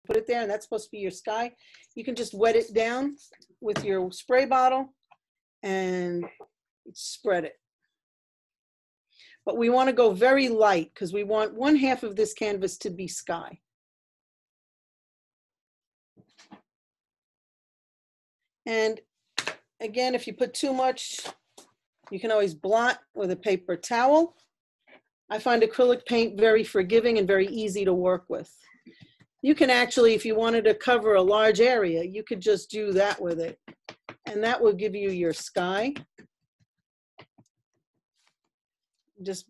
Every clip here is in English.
put it there, and that's supposed to be your sky. You can just wet it down with your spray bottle and spread it. But we want to go very light because we want one half of this canvas to be sky. And again, if you put too much, you can always blot with a paper towel. I find acrylic paint very forgiving and very easy to work with. You can actually, if you wanted to cover a large area, you could just do that with it. And that will give you your sky. Just,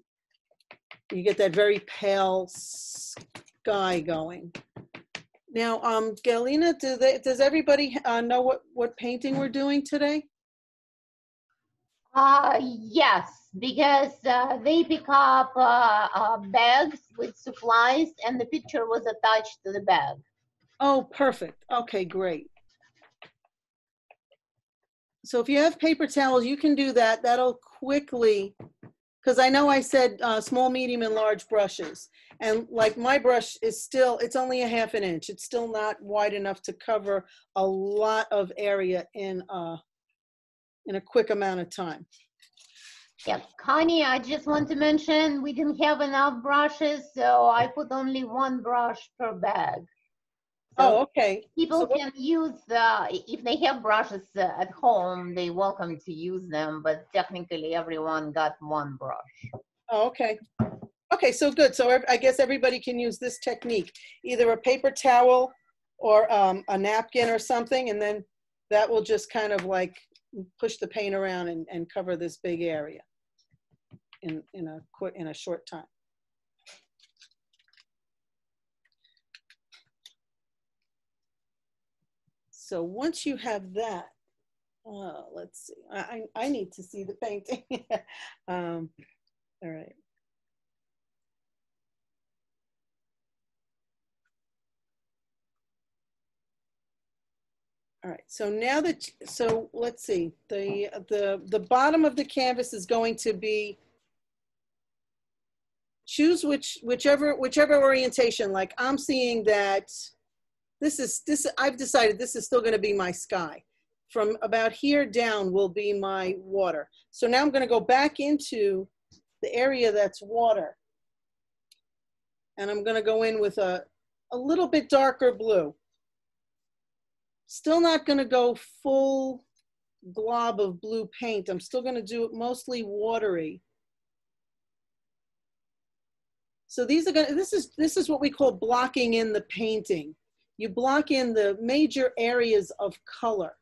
you get that very pale sky going. Now, Galina, does everybody know what painting we're doing today? Yes, because they pick up bags with supplies and the picture was attached to the bag. Oh, perfect. Okay, great. So if you have paper towels, you can do that. That'll quickly, because I know I said small, medium, and large brushes. And like my brush is still, it's only a ½ inch. It's still not wide enough to cover a lot of area in a quick amount of time. Yeah, Connie, I just want to mention we didn't have enough brushes, so I put only one brush per bag. So oh, okay. People can use, if they have brushes at home, they're welcome to use them, but technically everyone got one brush. Oh, okay. Okay, so good. So I guess everybody can use this technique, either a paper towel or a napkin or something, and then that will just kind of like push the paint around and cover this big area in a short time. So once you have that, let's see, I need to see the painting. All right. All right, so now that, so let's see, the bottom of the canvas is going to be, choose whichever orientation. Like I'm seeing that I've decided this is still gonna be my sky. From about here down will be my water. So now I'm gonna go back into the area that's water. And I'm gonna go in with a little bit darker blue. Still not gonna go full glob of blue paint. I'm still gonna do it mostly watery. So these are gonna, this is what we call blocking in the painting. You block in the major areas of color.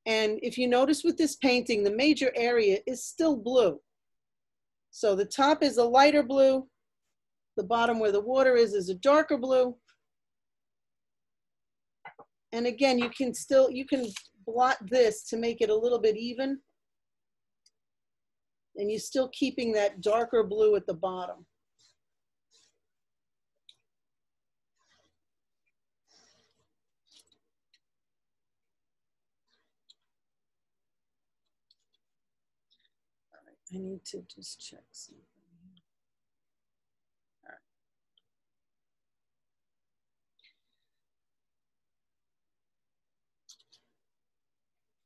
And if you notice with this painting, the major area is still blue. So the top is a lighter blue. The bottom where the water is a darker blue. And again, you can blot this to make it a little bit even. And you're still keeping that darker blue at the bottom. All right, I need to just check something. All right.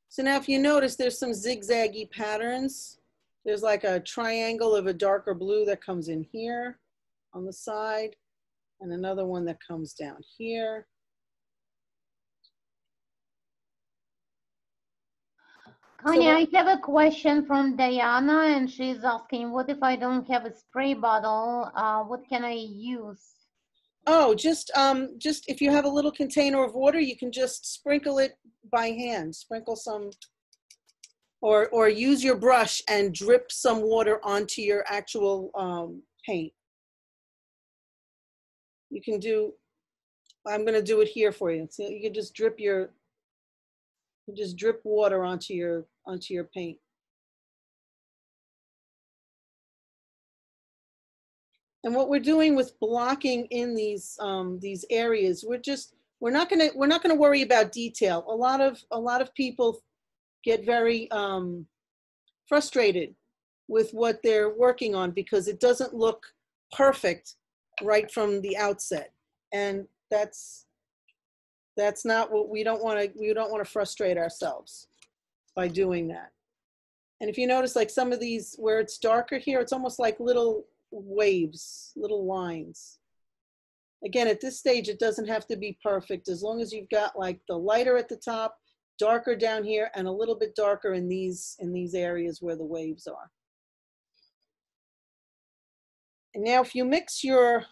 So now if you notice, there's some zigzaggy patterns. There's like a triangle of a darker blue that comes in here on the side, and another one that comes down here. Connie, I have a question from Diana, and she's asking, what if I don't have a spray bottle? What can I use? Oh, just if you have a little container of water, you can just sprinkle it by hand. Sprinkle some, or use your brush and drip some water onto your actual paint. You can do, I'm going to do it here for you. So you can just drip water onto your paint. And what we're doing with blocking in these areas, we're not gonna worry about detail. A lot of people get very frustrated with what they're working on because it doesn't look perfect right from the outset, and that's That's not what we don't want to frustrate ourselves by doing that. And if you notice, like some of these where it's darker here, it's almost like little waves, little lines. Again, at this stage, it doesn't have to be perfect as long as you've got like the lighter at the top, darker down here, and a little bit darker in these areas where the waves are. And now if you mix your,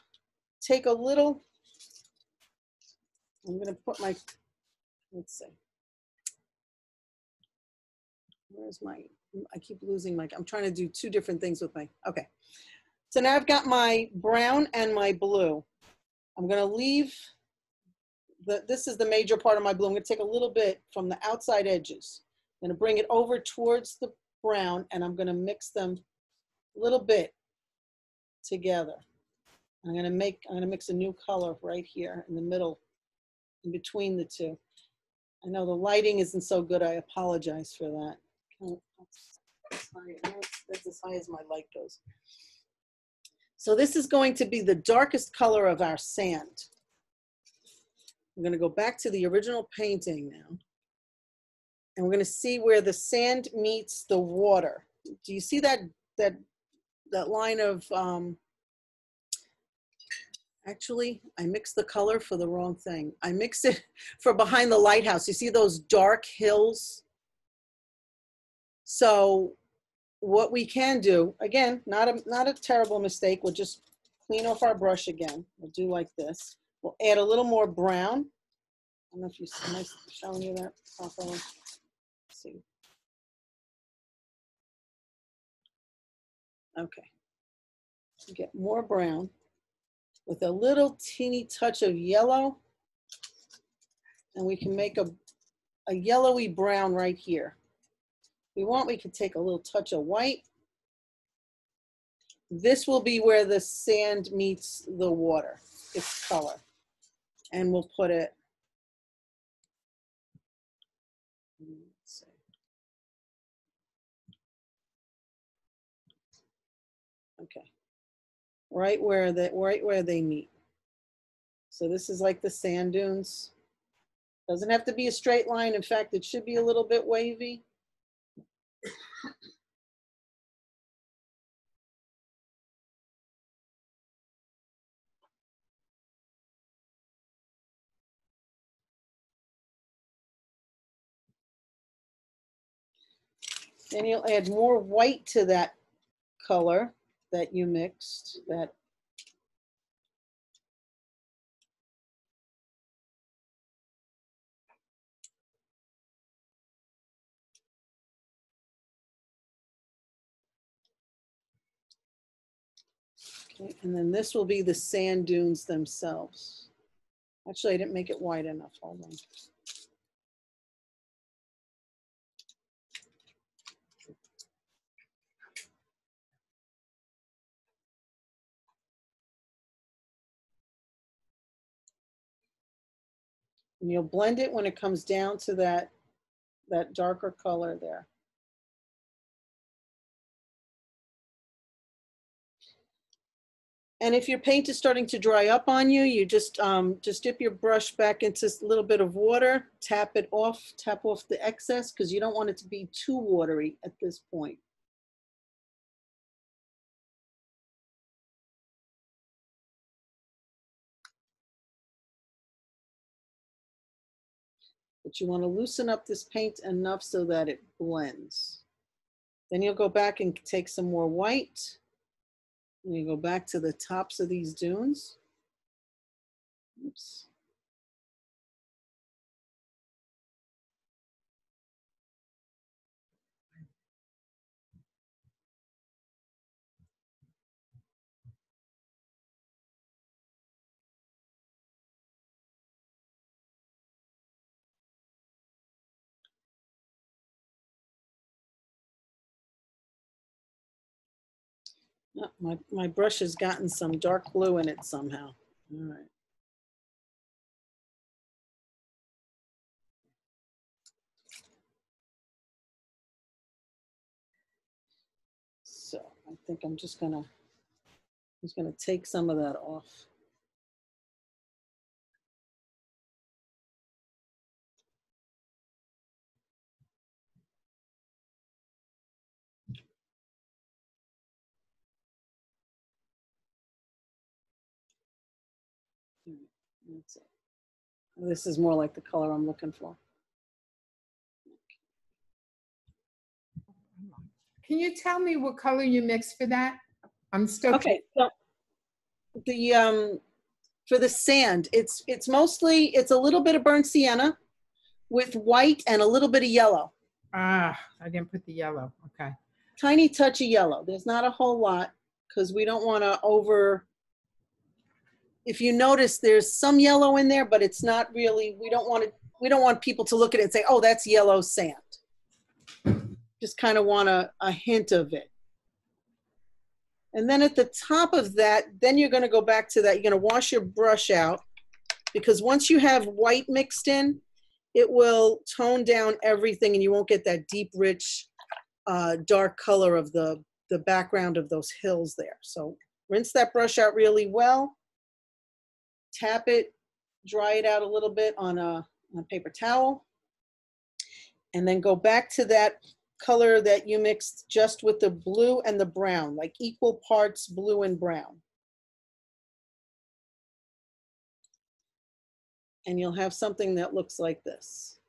take a little, I'm gonna put my, let's see. Where's my, I keep losing my, I'm trying to do two different things with my, okay. So now I've got my brown and my blue. I'm gonna leave, this is the major part of my blue. I'm gonna take a little bit from the outside edges. I'm gonna bring it over towards the brown and I'm gonna mix them a little bit together. I'm gonna mix a new color right here in the middle, in between the two. I know the lighting isn't so good, I apologize for that. That's as high as my light goes. So this is going to be the darkest color of our sand. I'm going to go back to the original painting now. And we're going to see where the sand meets the water. Do you see that line of, actually, I mixed the color for the wrong thing. I mixed it for behind the lighthouse. You see those dark hills? So what we can do, again, not a terrible mistake. We'll just clean off our brush again. We'll do like this. We'll add a little more brown. I don't know if you see, am I showing you that properly? Let's see. Okay. Get more brown with a little teeny touch of yellow. And we can make a yellowy brown right here. If we want, we can take a little touch of white. This will be where the sand meets the water, its color. And we'll put it, let's see. Okay, right where they meet. So this is like the sand dunes. Doesn't have to be a straight line. In fact, it should be a little bit wavy. Then you'll add more white to that color that you mixed. Okay, and then this will be the sand dunes themselves. Actually, I didn't make it wide enough. Hold on. And you'll blend it when it comes down to that darker color there. And if your paint is starting to dry up on you, you just dip your brush back into a little bit of water, tap off the excess because you don't want it to be too watery at this point. But you want to loosen up this paint enough so that it blends. Then you'll go back and take some more white. And you go back to the tops of these dunes. Oops. Oh, my brush has gotten some dark blue in it somehow. All right. So I think I'm just gonna take some of that off. That's it. This is more like the color I'm looking for. Can you tell me what color you mixed for that? I'm still Okay, so the for the sand, it's mostly, it's a little bit of burnt sienna with white and a little bit of yellow. I didn't put the yellow. Okay. Tiny touch of yellow. There's not a whole lot because we don't want to over. If you notice, there's some yellow in there, but it's not really. We don't want people to look at it and say, "Oh, that's yellow sand." Just kind of want a hint of it. And then at the top of that, then you're going to go back to that. You're going to wash your brush out because once you have white mixed in, it will tone down everything and you won't get that deep, rich, dark color of the background of those hills there. So rinse that brush out really well, tap it, dry it out a little bit on a paper towel, and then go back to that color that you mixed just with the blue and the brown, like equal parts blue and brown. And you'll have something that looks like this.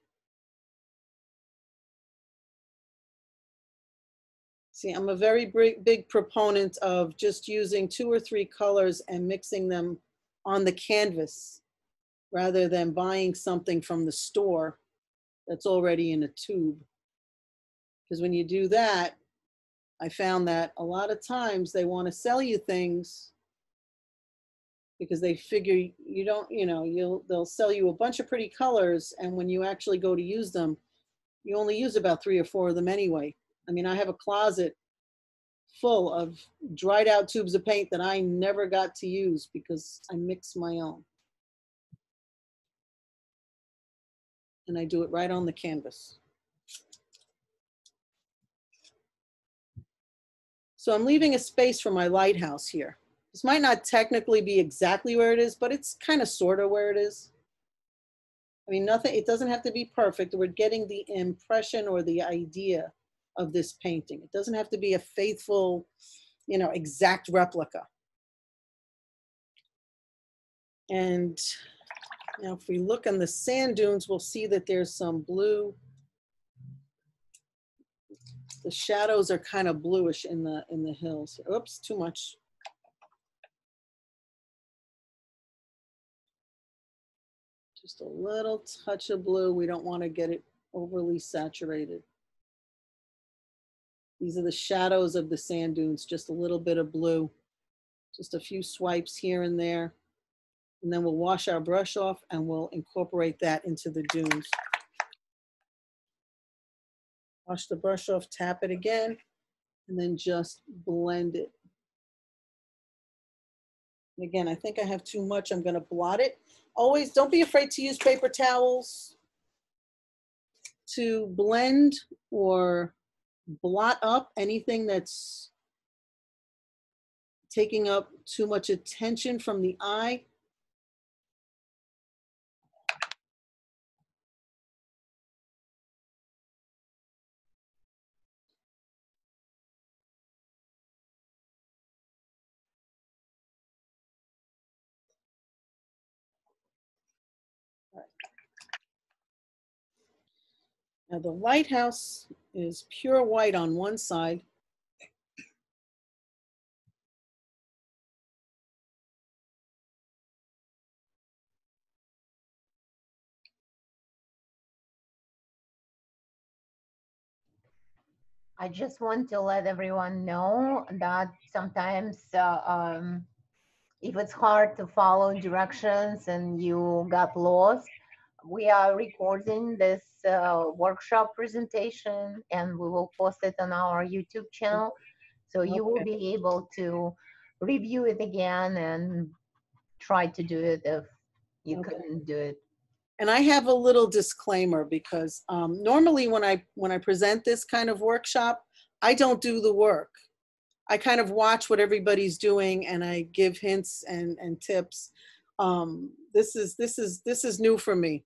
See, I'm a very big proponent of just using 2 or 3 colors and mixing them on the canvas rather than buying something from the store that's already in a tube. Because when you do that, I found that a lot of times they want to sell you things because they figure you don't, they'll sell you a bunch of pretty colors, and when you actually go to use them, you only use about 3 or 4 of them anyway. I mean, I have a closet full of dried out tubes of paint that I never got to use because I mix my own. And I do it right on the canvas. So I'm leaving a space for my lighthouse here. This might not technically be exactly where it is, but it's kind of sort of where it is. I mean, nothing, it doesn't have to be perfect. We're getting the impression or the idea of this painting. It doesn't have to be a faithful, exact replica. And now if we look on the sand dunes, we'll see that there's some blue. The shadows are kind of bluish in the hills. Oops, too much. Just a little touch of blue. We don't want to get it overly saturated. These are the shadows of the sand dunes, just a little bit of blue, just a few swipes here and there. And then we'll wash our brush off and we'll incorporate that into the dunes. Wash the brush off, tap it again, and then just blend it. And again, I think I have too much. I'm going to blot it. Always don't be afraid to use paper towels to blend or blot up anything that's taking up too much attention from the eye. Now the lighthouse is pure white on one side. I just want to let everyone know that sometimes if it's hard to follow directions and you got lost, we are recording this workshop presentation and we will post it on our YouTube channel. So you will be able to review it again and try to do it if you couldn't do it. And I have a little disclaimer because normally when I present this kind of workshop, I don't do the work. I kind of watch what everybody's doing and I give hints and tips. This is new for me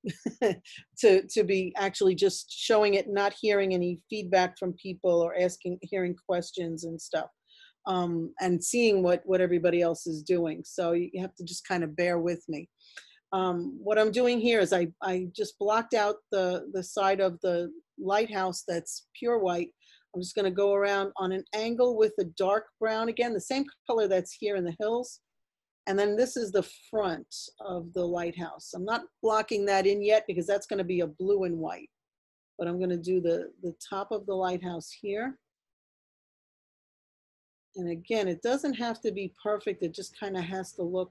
to be actually just showing it, not hearing any feedback from people or hearing questions and stuff, and seeing what everybody else is doing. So you have to just kind of bear with me. What I'm doing here is I just blocked out the side of the lighthouse that's pure white. I'm just going to go around on an angle with a dark brown, again, the same color that's here in the hills. And then this is the front of the lighthouse. I'm not blocking that in yet because that's going to be a blue and white. But I'm going to do the top of the lighthouse here. And again, it doesn't have to be perfect. It just kind of has to look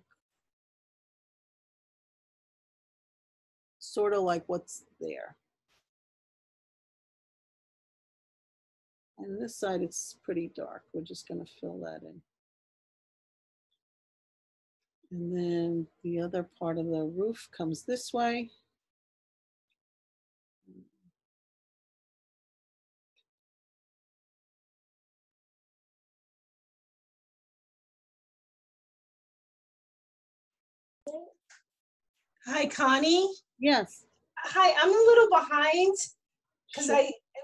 sort of like what's there. And this side, it's pretty dark. We're just going to fill that in. And then the other part of the roof comes this way. Hi, Connie. Yes. Hi, I'm a little behind because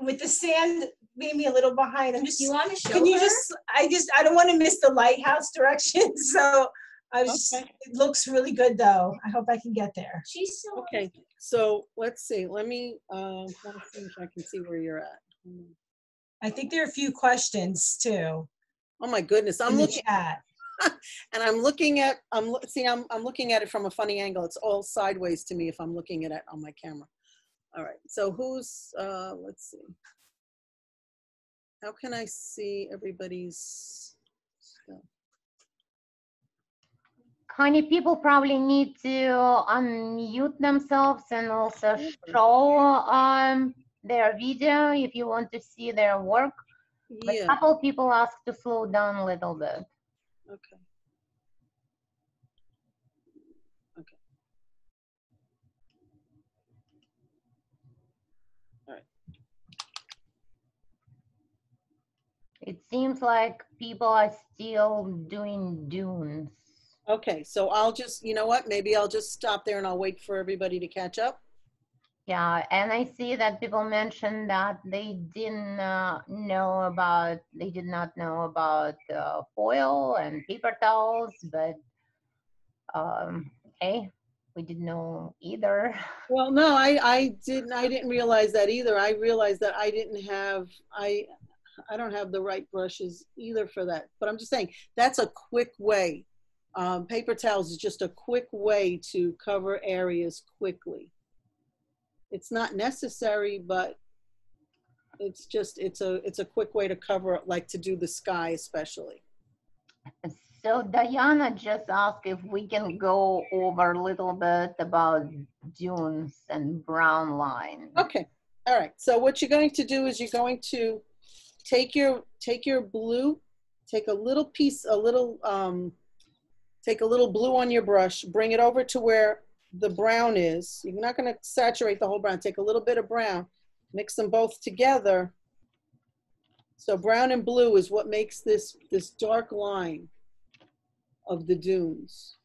with the sand made me a little behind. I'm just. You want to show Can you her? I don't want to miss the lighthouse direction. So I was. Okay. It looks really good though. I hope I can get there. She's so Okay. So let's see. Let me see if I can see where you're at. I think there are a few questions too. Oh my goodness. I'm in the looking chat. and I'm looking at I'm looking at it from a funny angle. It's all sideways to me if I'm looking at it on my camera. All right. So who's let's see. How can I see everybody's stuff? Connie, people probably need to unmute themselves and also show their video if you want to see their work. But a Yeah. couple people asked to slow down a little bit. Okay. Okay. All right. It seems like people are still doing dunes. Okay, so I'll just, you know what, maybe I'll just stop there and I'll wait for everybody to catch up. Yeah, and I see that people mentioned that they didn't know about, they did not know about foil and paper towels, but hey, we didn't know either. Well, no, I didn't realize that either. I realized that I didn't have, I don't have the right brushes either for that. But I'm just saying, that's a quick way. Paper towels is just a quick way to cover areas quickly. It's not necessary, but it's just, it's a quick way to cover, like to do the sky especially. So Diana just asked if we can go over a little bit about dunes and brown line. Okay, all right. So what you're going to do is you're going to take your blue, take a little piece, take a little blue on your brush, bring it over to where the brown is. You're not going to saturate the whole brown. Take a little bit of brown, mix them both together. So brown and blue is what makes this dark line of the dunes.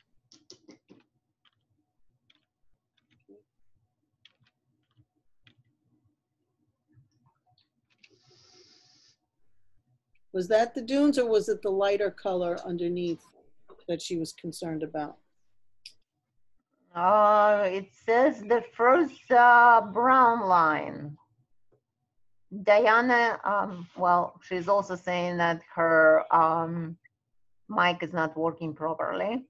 Was that the dunes or was it the lighter color underneath that she was concerned about? It says the first brown line. Diana, well, she's also saying that her mic is not working properly.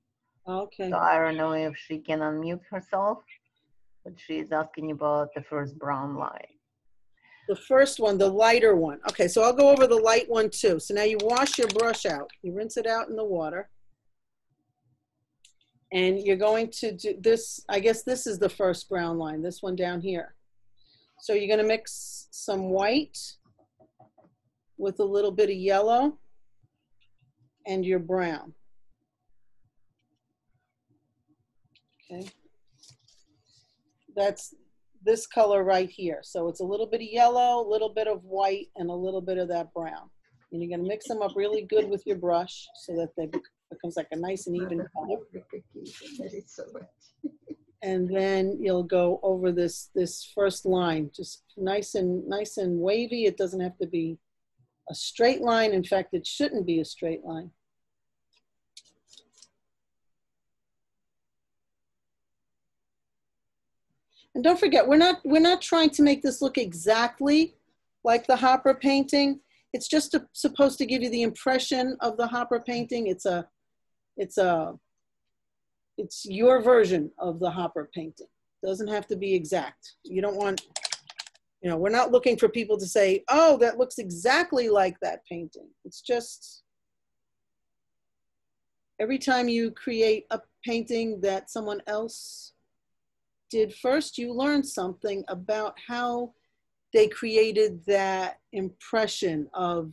Okay. So I don't know if she can unmute herself, but she's asking about the first brown line. The first one, the lighter one. Okay, so I'll go over the light one too. So now you wash your brush out. You rinse it out in the water. And you're going to do this, I guess this is the first brown line, this one down here. So you're gonna mix some white with a little bit of yellow and your brown. Okay. That's this color right here. So it's a little bit of yellow, a little bit of white, and a little bit of that brown. And you're gonna mix them up really good with your brush so that they becomes like a nice and even color. And then you'll go over this first line, just nice and wavy. It doesn't have to be a straight line. In fact, it shouldn't be a straight line. And don't forget, we're not trying to make this look exactly like the Hopper painting. It's just supposed to give you the impression of the Hopper painting. It's your version of the Hopper painting. Doesn't have to be exact. You don't want, you know, we're not looking for people to say, oh, that looks exactly like that painting. It's just, every time you create a painting that someone else did first, you learn something about how they created that impression of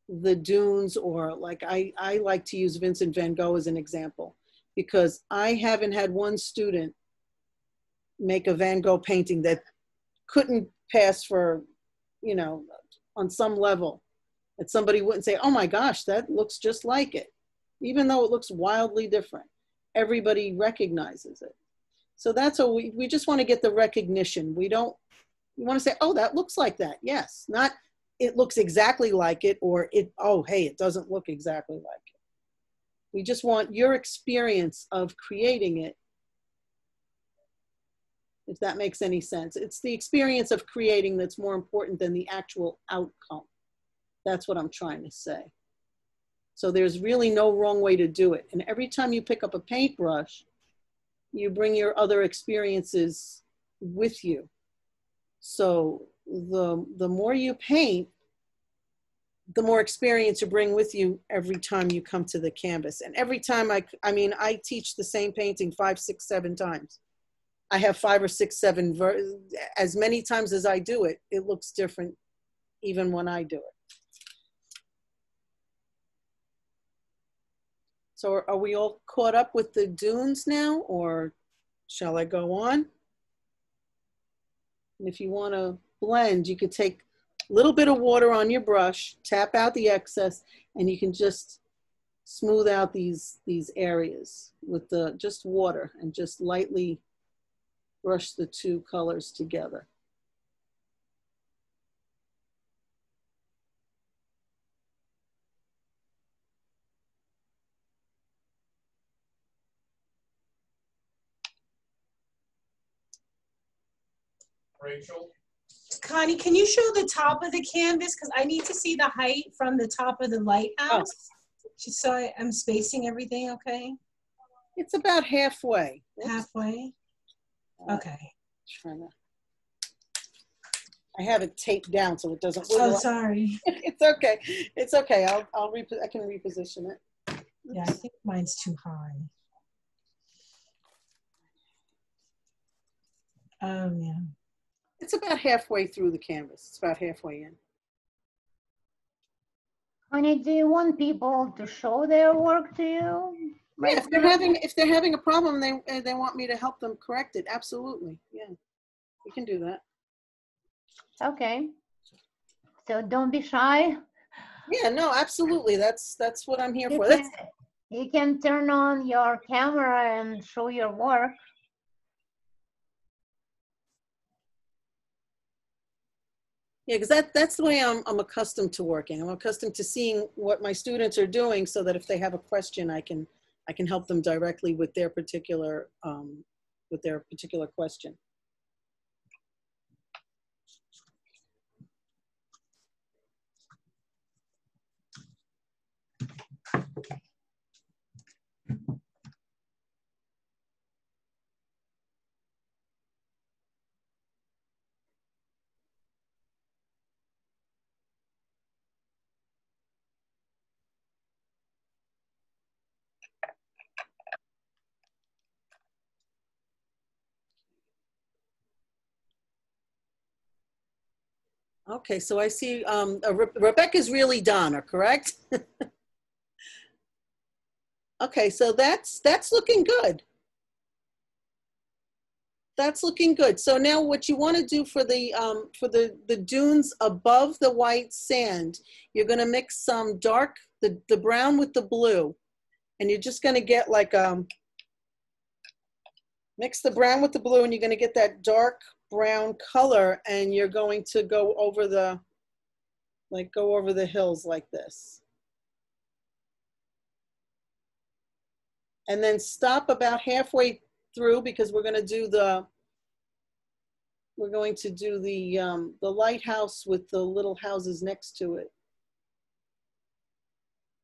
the dunes, or like I like to use Vincent van Gogh as an example, because I haven't had one student make a Van Gogh painting that couldn't pass for, you know, on some level, that somebody wouldn't say, oh my gosh, that looks just like it. Even though it looks wildly different, everybody recognizes it. So that's what we just want to get the recognition. We want to say, oh, that looks like that. Yes, not it looks exactly like it, or oh, hey, it doesn't look exactly like it. We just want your experience of creating it, if that makes any sense. It's the experience of creating that's more important than the actual outcome. That's what I'm trying to say. So there's really no wrong way to do it. And every time you pick up a paintbrush, you bring your other experiences with you. So the more you paint, the more experience you bring with you every time you come to the canvas. And every time I mean, I teach the same painting 5, 6, 7 times. I have 5 or 6, 7, as many times as I do it, it looks different even when I do it. So are we all caught up with the dunes now, or shall I go on? And if you want to blend, you could take a little bit of water on your brush, tap out the excess, and you can just smooth out these areas with just water, and just lightly brush the two colors together. Rachel? Connie, can you show the top of the canvas? Because I need to see the height from the top of the lighthouse. Just so I'm spacing everything okay? It's about halfway. Halfway? Okay. I have it taped down so it doesn't. Oh, sorry. It's okay. It's okay. I can reposition it. Yeah, I think mine's too high. Oh, yeah. It's about halfway through the canvas. It's about halfway in. Connie, do you want people to show their work to you? Right, Yeah, if they're having a problem, they want me to help them correct it. Absolutely. Yeah, we can do that. Okay. So don't be shy. Yeah, no, absolutely. That's what I'm here for. You can turn on your camera and show your work. Yeah, because that's the way I'm accustomed to working. I'm accustomed to seeing what my students are doing, so that if they have a question, I can help them directly with their particular question. Okay, so I see Rebecca's really Donna, correct? Okay, so that's looking good. That's looking good. So now what you want to do for the dunes above the white sand, you're going to mix some dark, the brown with the blue, and you're just going to get like mix the brown with the blue, and you're going to get that dark brown color, and you're going to go over the hills like this. And then stop about halfway through, because we're going to do the we're going to do the lighthouse with the little houses next to it.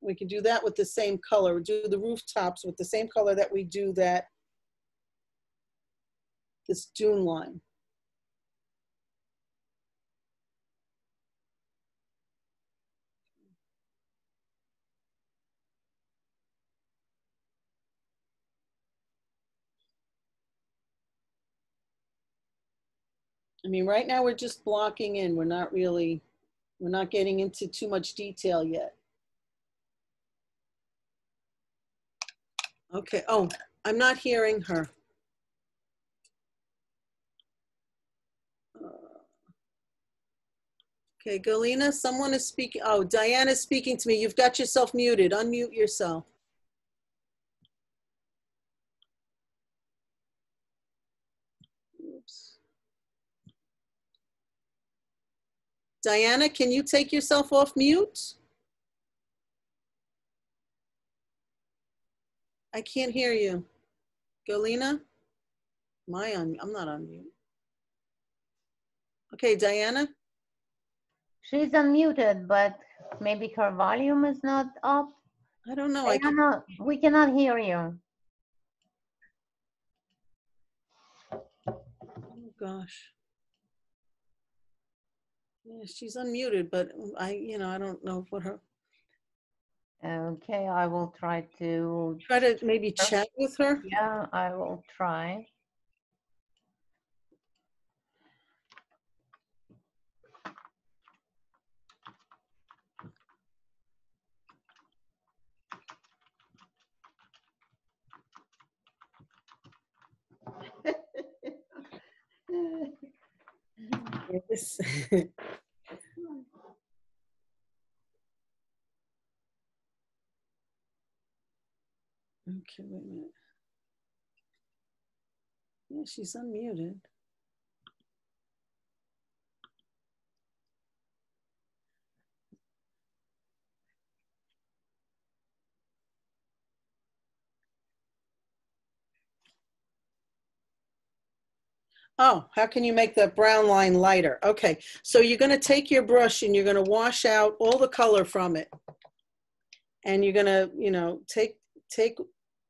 We can do that with the same color. Do the rooftops with the same color that we do that, this dune line. I mean, right now we're just blocking in. We're not getting into too much detail yet. Okay, oh, I'm not hearing her. Okay, Galina, someone is speaking. Oh, Diana's speaking to me. You've got yourself muted. Unmute yourself. Oops. Diana, can you take yourself off mute? I can't hear you. Galina? I'm not on mute. Okay, Diana? She's unmuted, but maybe her volume is not up. I don't know. We cannot hear you. Oh gosh. Yeah, she's unmuted, but I don't know what her. Okay, I will try to Maybe chat with her. Yeah, I will try. Yes. Okay, wait a minute. Yeah, she's unmuted. Oh, how can you make that brown line lighter? Okay, so you're going to take your brush and you're going to wash out all the color from it. And you're going to,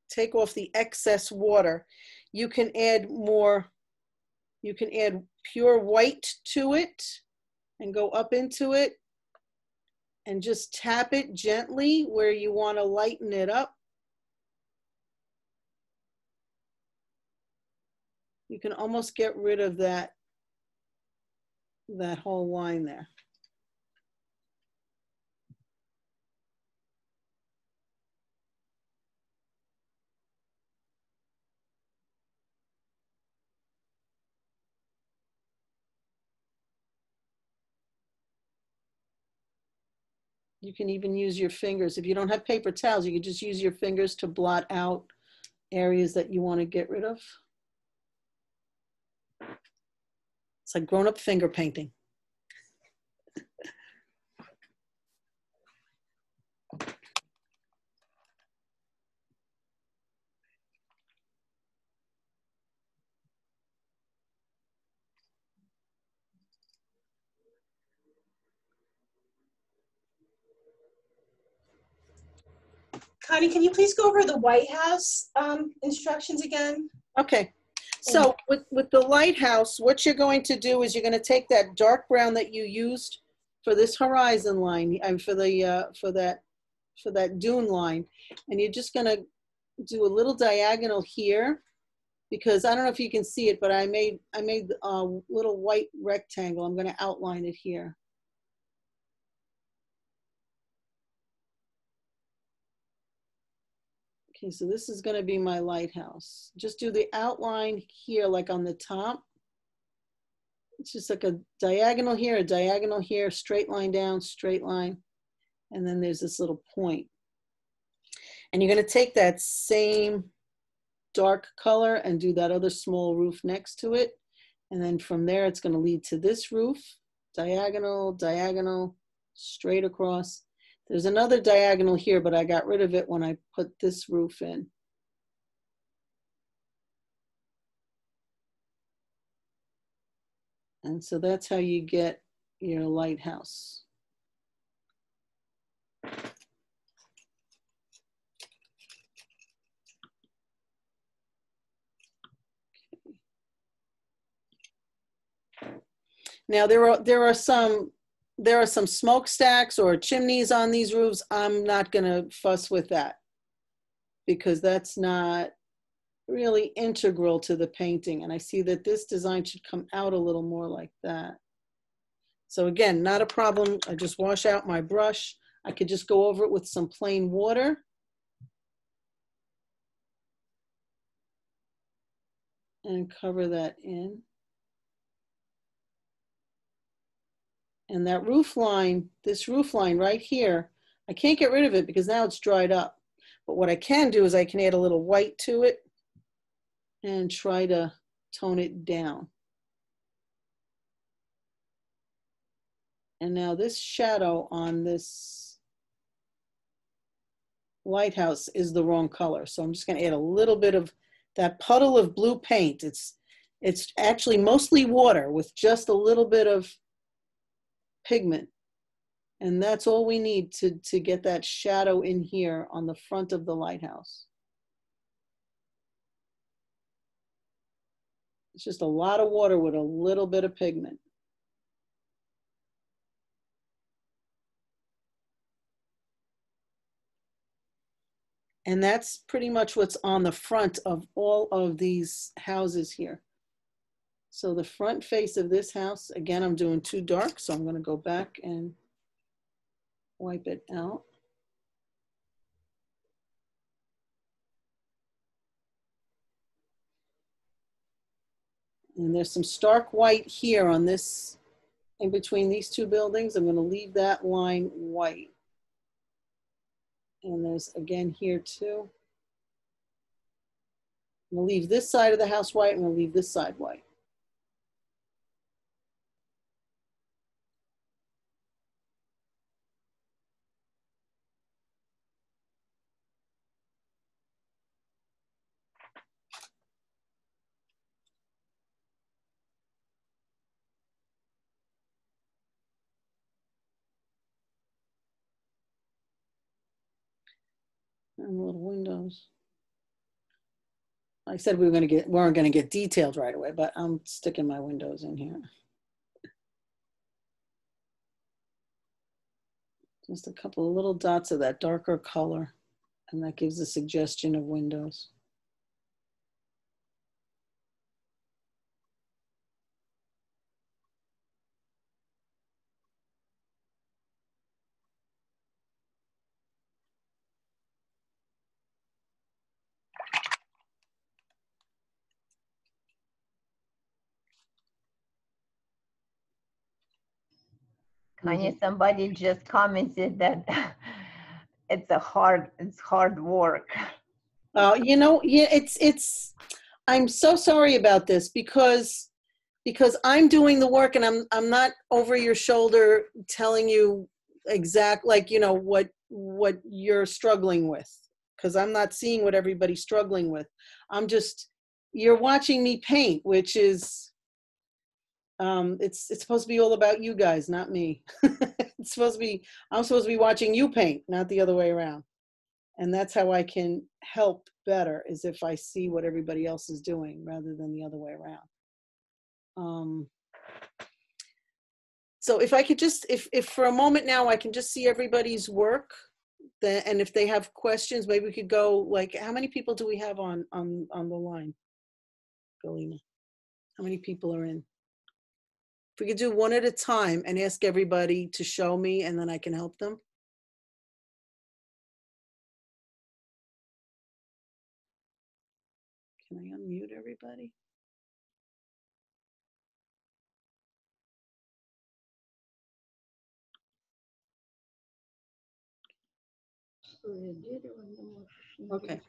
take off the excess water. You can add more, you can add pure white to it and go up into it and just tap it gently where you want to lighten it up. You can almost get rid of that whole line there. You can even use your fingers. If you don't have paper towels, you can just use your fingers to blot out areas that you want to get rid of. It's like grown-up finger painting. Connie, can you please go over the White House instructions again? Okay, so with the lighthouse, what you're going to do is you're going to take that dark brown that you used for this horizon line and for that dune line, and you're just going to do a little diagonal here, because I don't know if you can see it, but I made a little white rectangle. I'm going to outline it here. Okay, so this is going to be my lighthouse. Just do the outline here, like on the top. It's just like a diagonal here, straight line down, straight line. And then there's this little point. And you're going to take that same dark color and do that other small roof next to it. And then from there, it's going to lead to this roof, diagonal, diagonal, straight across. There's another diagonal here, but I got rid of it when I put this roof in. And so that's how you get your lighthouse. Now there are some smokestacks or chimneys on these roofs. I'm not gonna fuss with that because that's not really integral to the painting. And I see that this design should come out a little more like that. So again, not a problem. I just wash out my brush. I could just go over it with some plain water. And cover that in. And that roof line, this roof line right here, I can't get rid of it because now it's dried up. But what I can do is I can add a little white to it and try to tone it down. And now this shadow on this lighthouse is the wrong color. So I'm just gonna add a little bit of that puddle of blue paint. It's actually mostly water with just a little bit of pigment. And that's all we need to get that shadow in here on the front of the lighthouse. It's just a lot of water with a little bit of pigment. And that's pretty much what's on the front of all of these houses here. So the front face of this house, again, I'm doing too dark, so I'm gonna go back and wipe it out. And there's some stark white here on this, in between these two buildings. I'm gonna leave that line white. And there's again here too. I'm gonna leave this side of the house white, I'm gonna leave this side white. And little windows. I said we weren't gonna get detailed right away, but I'm sticking my windows in here. Just a couple of little dots of that darker color, and that gives a suggestion of windows. Connie, somebody just commented that it's hard work. You know, yeah, I'm so sorry about this because I'm doing the work and I'm not over your shoulder telling you exact, like, you know, what you're struggling with, because I'm not seeing what everybody's struggling with. You're watching me paint, which is, it's supposed to be all about you guys, not me. I'm supposed to be watching you paint, not the other way around. And that's how I can help better, is if I see what everybody else is doing rather than the other way around. So if I could just, if for a moment now I can just see everybody's work, and if they have questions, maybe we could go, like, how many people do we have on the line? Galina, how many people are in? If we could do one at a time and ask everybody to show me, and then I can help them. Can I unmute everybody? Okay.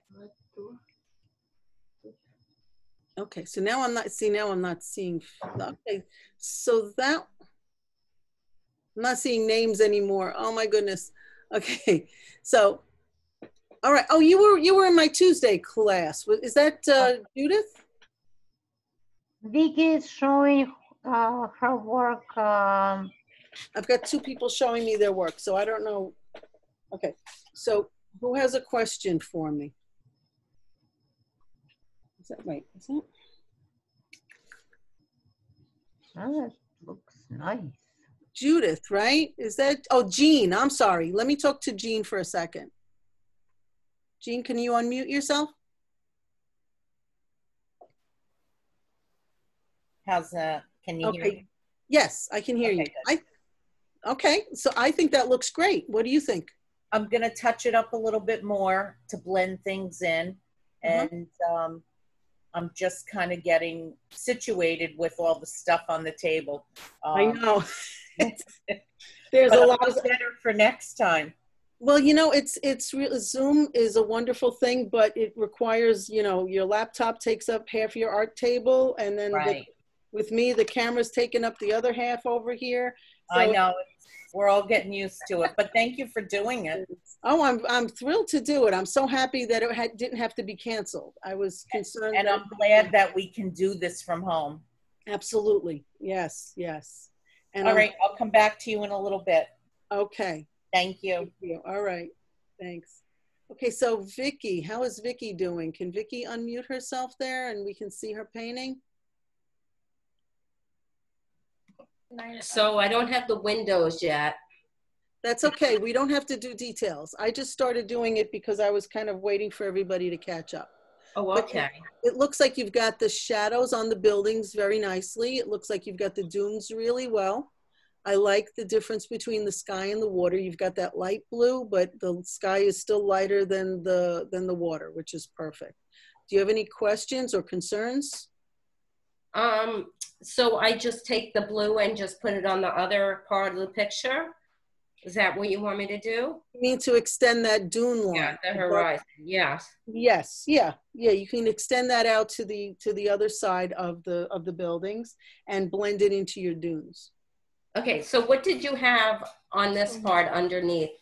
Okay, so now I'm not seeing, okay, so that, I'm not seeing names anymore. Oh my goodness. Okay, so, all right. Oh, you were in my Tuesday class. Is that Judith? Vicky is showing Her work, I've got two people showing me their work, so I don't know. Okay, so who has a question for me? Is that right? Is that? oh, it looks nice. Judith, right? Is that, oh, Jean, I'm sorry. Let me talk to Jean for a second. Jean, can you unmute yourself? How's that? Can you hear me? Yes, I can hear you. Okay, so I think that looks great. What do you think? I'm gonna touch it up a little bit more to blend things in. And I'm just kind of getting situated with all the stuff on the table. I know. There's a lot of better for next time. Well, you know, Zoom is a wonderful thing, but it requires, you know, your laptop takes up half your art table, and then with me, the camera's taking up the other half over here. So, I know. We're all getting used to it, but thank you for doing it. Oh, I'm thrilled to do it. I'm so happy that it didn't have to be canceled. I was concerned. And I'm glad that we can do this from home. Absolutely. Yes, yes. And all right, I'll come back to you in a little bit. Okay. Thank you. Thank you. All right. Thanks. Okay, so Vicky, how is Vicky doing? Can Vicky unmute herself there and we can see her painting? So I don't have the windows yet. That's okay. We don't have to do details. I just started doing it because I was kind of waiting for everybody to catch up. Oh, okay. It looks like you've got the shadows on the buildings very nicely. It looks like you've got the dunes really well. I like the difference between the sky and the water. You've got that light blue, but the sky is still lighter than the water, which is perfect. Do you have any questions or concerns? So I just take the blue and just put it on the other part of the picture? Is that what you want me to do? You need to extend that dune line. Yeah, the horizon, yes. Yes, yeah. You can extend that out to the other side of the buildings and blend it into your dunes. Okay, so what did you have on this part underneath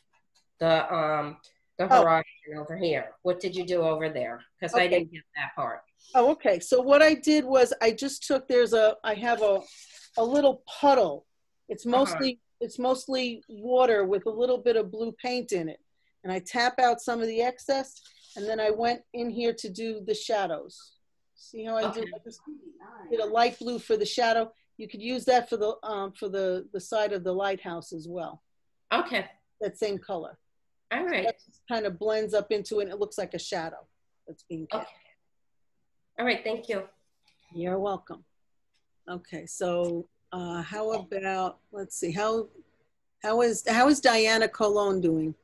the horizon over here? What did you do over there? Because I didn't get that part. Oh, okay. So what I did was I just took, I have a little puddle. It's mostly water with a little bit of blue paint in it. And I tap out some of the excess, and then I went in here to do the shadows. See how I do? I just did a light blue for the shadow. You could use that for the side of the lighthouse as well. Okay. That same color. All right. So that just kind of blends up into it, and it looks like a shadow that's being cast. Okay. All right, thank you. You're welcome. Okay, so how about, let's see, how is Diana Colon doing?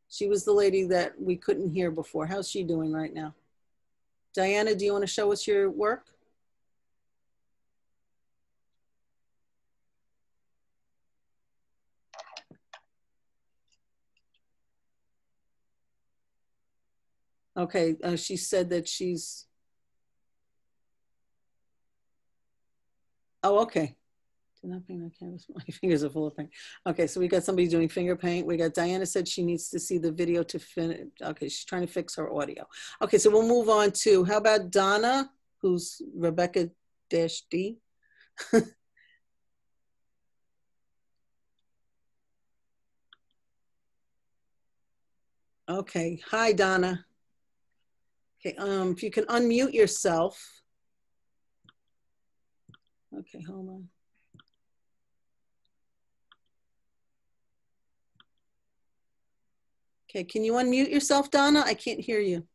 She was the lady that we couldn't hear before. How's she doing right now? Diana, do you want to show us your work? Okay, she said that she's, oh, okay. My fingers are full of paint. Okay, so we got somebody doing finger paint. We got Diana said she needs to see the video to finish. Okay, she's trying to fix her audio. Okay, so we'll move on to, how about Donna, who's Rebecca-D? Okay, hi, Donna. Okay, if you can unmute yourself. Okay, hold on. Okay, can you unmute yourself, Donna? I can't hear you.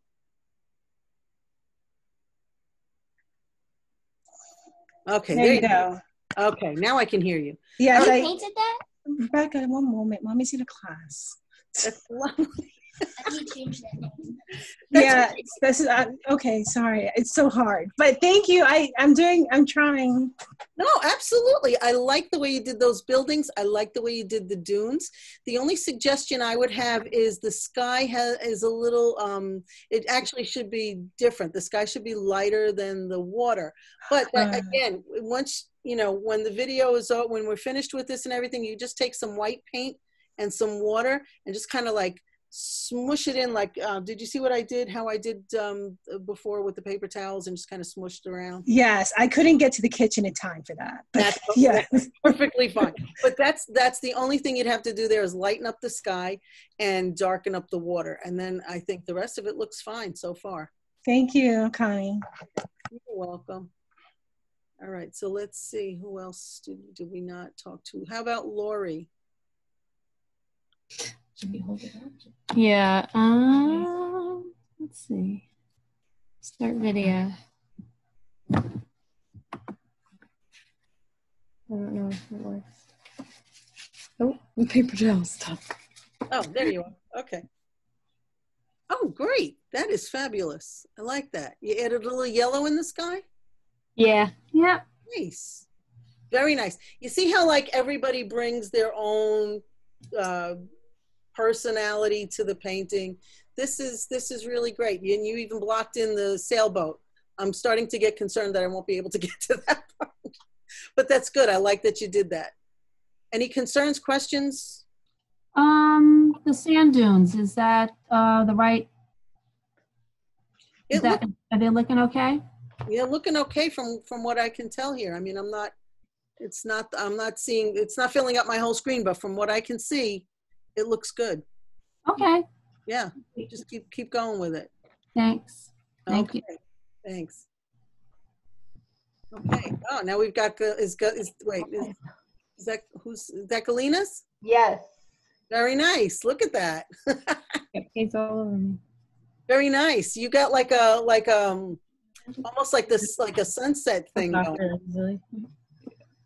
Okay, there you go. Okay, now I can hear you. Yes, I painted that? Rebecca, one moment. Mommy's in a class. That's lovely. I need to change that name. Yeah, this is okay. Sorry, it's so hard, but thank you. I'm trying. No, absolutely. I like the way you did those buildings. I like the way you did the dunes. The only suggestion I would have is the sky is a little. It actually should be different. The sky should be lighter than the water. But again, once you know, when the video is when we're finished with this and everything, you just take some white paint and some water and just kind of like smush it in like, did you see what I did, how I did before with the paper towels and just kind of smushed around? Yes, I couldn't get to the kitchen in time for that. But That's, yeah. that's perfectly fine. But that's the only thing you'd have to do there is lighten up the sky and darken up the water. And then I think the rest of it looks fine so far. Thank you, Connie. You're welcome. All right, so let's see, who else did we not talk to? How about Lori? Yeah, let's see. Start video. I don't know if it works. Oh, the paper towel stuck. Oh, there you are. Okay. Oh, great. That is fabulous. I like that. You added a little yellow in the sky? Yeah. Yeah. Nice. Very nice. You see how like everybody brings their own personality to the painting. This is really great. And you even blocked in the sailboat. I'm starting to get concerned that I won't be able to get to that part. But that's good. I like that you did that. Any concerns, questions? The sand dunes, is that the right? Are they looking okay? Yeah, looking okay from what I can tell here. I mean, I'm not seeing, it's not filling up my whole screen, but from what I can see, it looks good. Okay. Yeah, just keep going with it. Thanks. Thank you. Thanks. Okay. Oh, now we've got is that Galina's? Yes. Very nice. Look at that. It's all over me. Very nice. You got like almost like this, like a sunset thing going.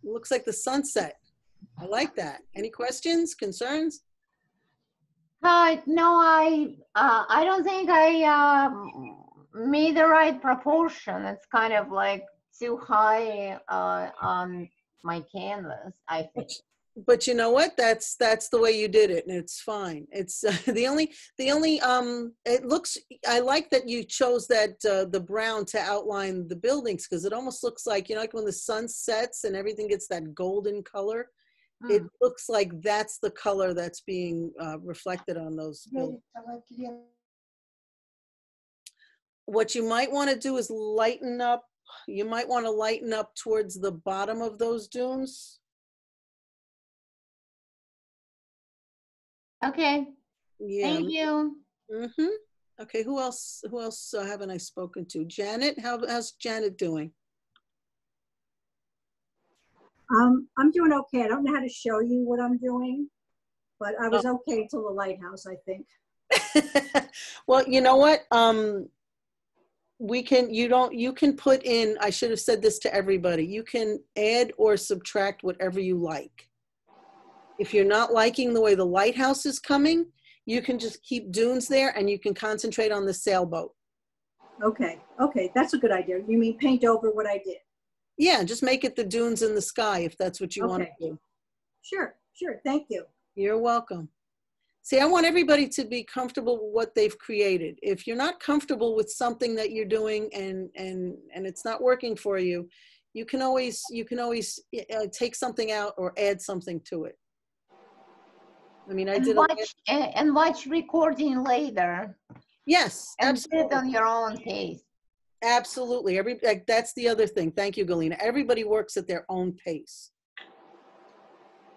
Looks like the sunset. I like that. Any questions, concerns? No, I don't think I made the right proportion. It's kind of like too high on my canvas, I think. But you know what? That's the way you did it, and it's fine. It's the only it looks, I like that you chose that the brown to outline the buildings, because it almost looks like, you know, like when the sun sets and everything gets that golden color. It looks like that's the color that's being reflected on those buildings. What you might want to do is lighten up. You might want to lighten up towards the bottom of those dunes. Okay. Yeah. Thank you. Okay, who else haven't I spoken to? Janet, how's Janet doing? I'm doing okay. I don't know how to show you what I'm doing, but I was okay till the lighthouse, I think. Well, you know what? You can put in, I should have said this to everybody, you can add or subtract whatever you like. If you're not liking the way the lighthouse is coming, you can just keep dunes there and you can concentrate on the sailboat. Okay, that's a good idea. You mean paint over what I did? Yeah, just make it the dunes in the sky if that's what you want to do. Sure, thank you. You're welcome. See, I want everybody to be comfortable with what they've created. If you're not comfortable with something that you're doing and it's not working for you, you can always take something out or add something to it. I mean, and watch recording later. Yes, and absolutely. sit on your own pace. Absolutely. That's the other thing. Thank you, Galina. Everybody works at their own pace.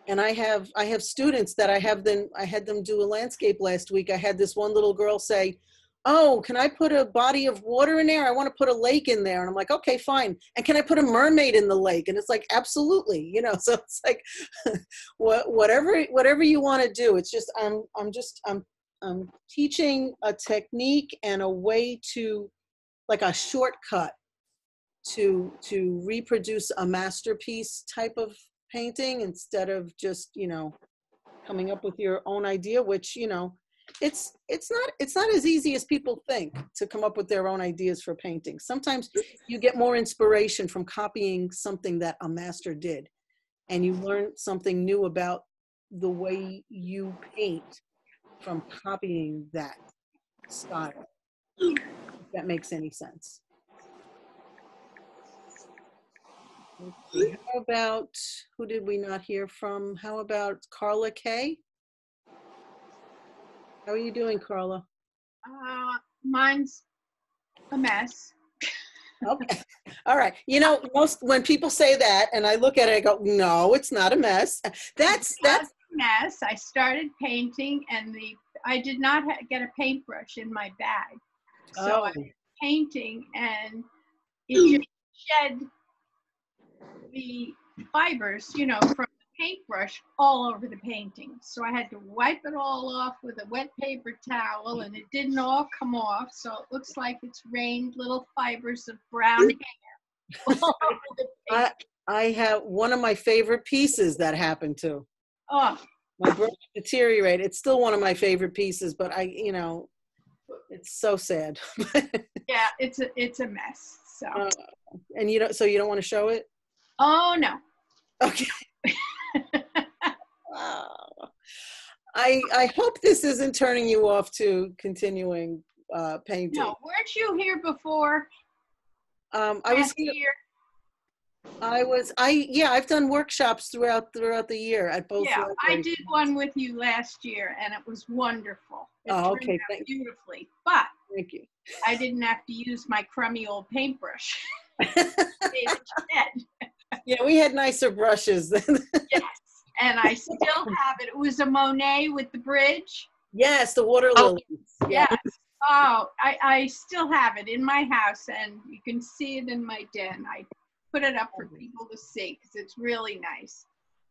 And I have students that I had them do a landscape last week. I had this one little girl say, "Oh, can I put a body of water in there? I want to put a lake in there." And I'm like, "Okay, fine. And can I put a mermaid in the lake?" And it's like, "Absolutely." You know, so it's like whatever you want to do. It's just I'm teaching a technique and a way to, like a shortcut to reproduce a masterpiece type of painting, instead of just, you know, coming up with your own idea, which, you know, it's not as easy as people think to come up with their own ideas for painting. Sometimes you get more inspiration from copying something that a master did, and you learn something new about the way you paint from copying that style, if that makes any sense. How about, who did we not hear from? How about Carla Kay? How are you doing, Carla? Mine's a mess. Okay. All right. You know, when people say that and I look at it, I go, no, it's not a mess. That's a mess. I started painting and I did not get a paintbrush in my bag. So I was painting and it just shed the fibers, you know, from the paintbrush all over the painting. So I had to wipe it all off with a wet paper towel and it didn't all come off. So it looks like it's rained little fibers of brown hair all over the paint. I have one of my favorite pieces that happened to. Oh. My brush deteriorated. It's still one of my favorite pieces, but you know, it's so sad. Yeah, it's a mess. So. And you don't want to show it? Oh no. Okay. Wow. I hope this isn't turning you off to continuing painting. No, weren't you here before? I was here. I've done workshops throughout the year at both. Yeah, I did one with you last year and it was wonderful. It turned out beautifully, but thank you. I didn't have to use my crummy old paintbrush. Yeah, we had nicer brushes then. Yes, and I still have it. It was a Monet with the bridge. Yes, the water lilies. Yes. Oh, I still have it in my house and you can see it in my den. I put it up for people to see because it's really nice.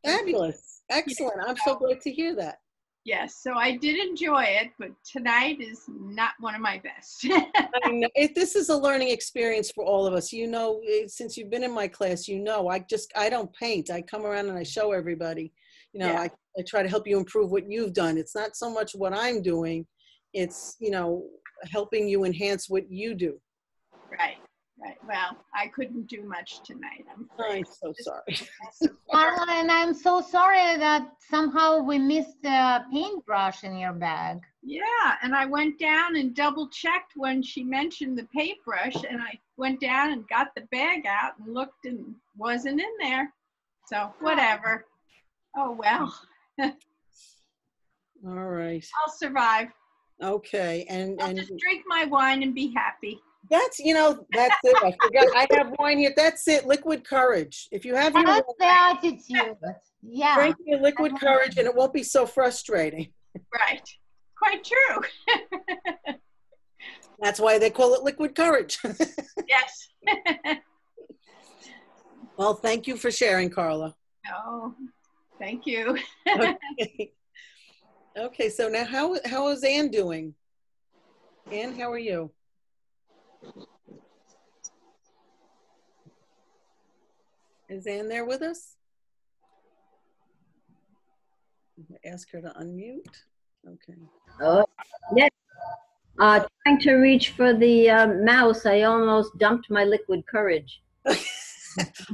Fabulous. Excellent. I'm so glad to hear that. Yes, so I did enjoy it, but tonight is not one of my best. I know. This is a learning experience for all of us. You know, since you've been in my class, you know, I don't paint. I come around and I show everybody. You know, I try to help you improve what you've done. It's not so much what I'm doing. It's, you know, helping you enhance what you do. Right. Well, I couldn't do much tonight. I'm so sorry. Carla, and I'm so sorry that somehow we missed the paintbrush in your bag. Yeah, and I went down and double checked when she mentioned the paintbrush, and I went down and got the bag out and looked and wasn't in there. So whatever. Oh well. All right. I'll survive. Okay, I'll just drink my wine and be happy. That's it. I forgot. I have wine here. That's it. Liquid courage. If you have your That's the attitude. Yeah. drink your liquid courage, and it won't be so frustrating. Right. Quite true. That's why they call it liquid courage. Yes. Well, thank you for sharing, Carla. Oh, thank you. Okay. So now, how is Ann doing? Ann, how are you? Is Ann there with us? Ask her to unmute. Okay. Oh, yes. Trying to reach for the mouse. I almost dumped my liquid courage.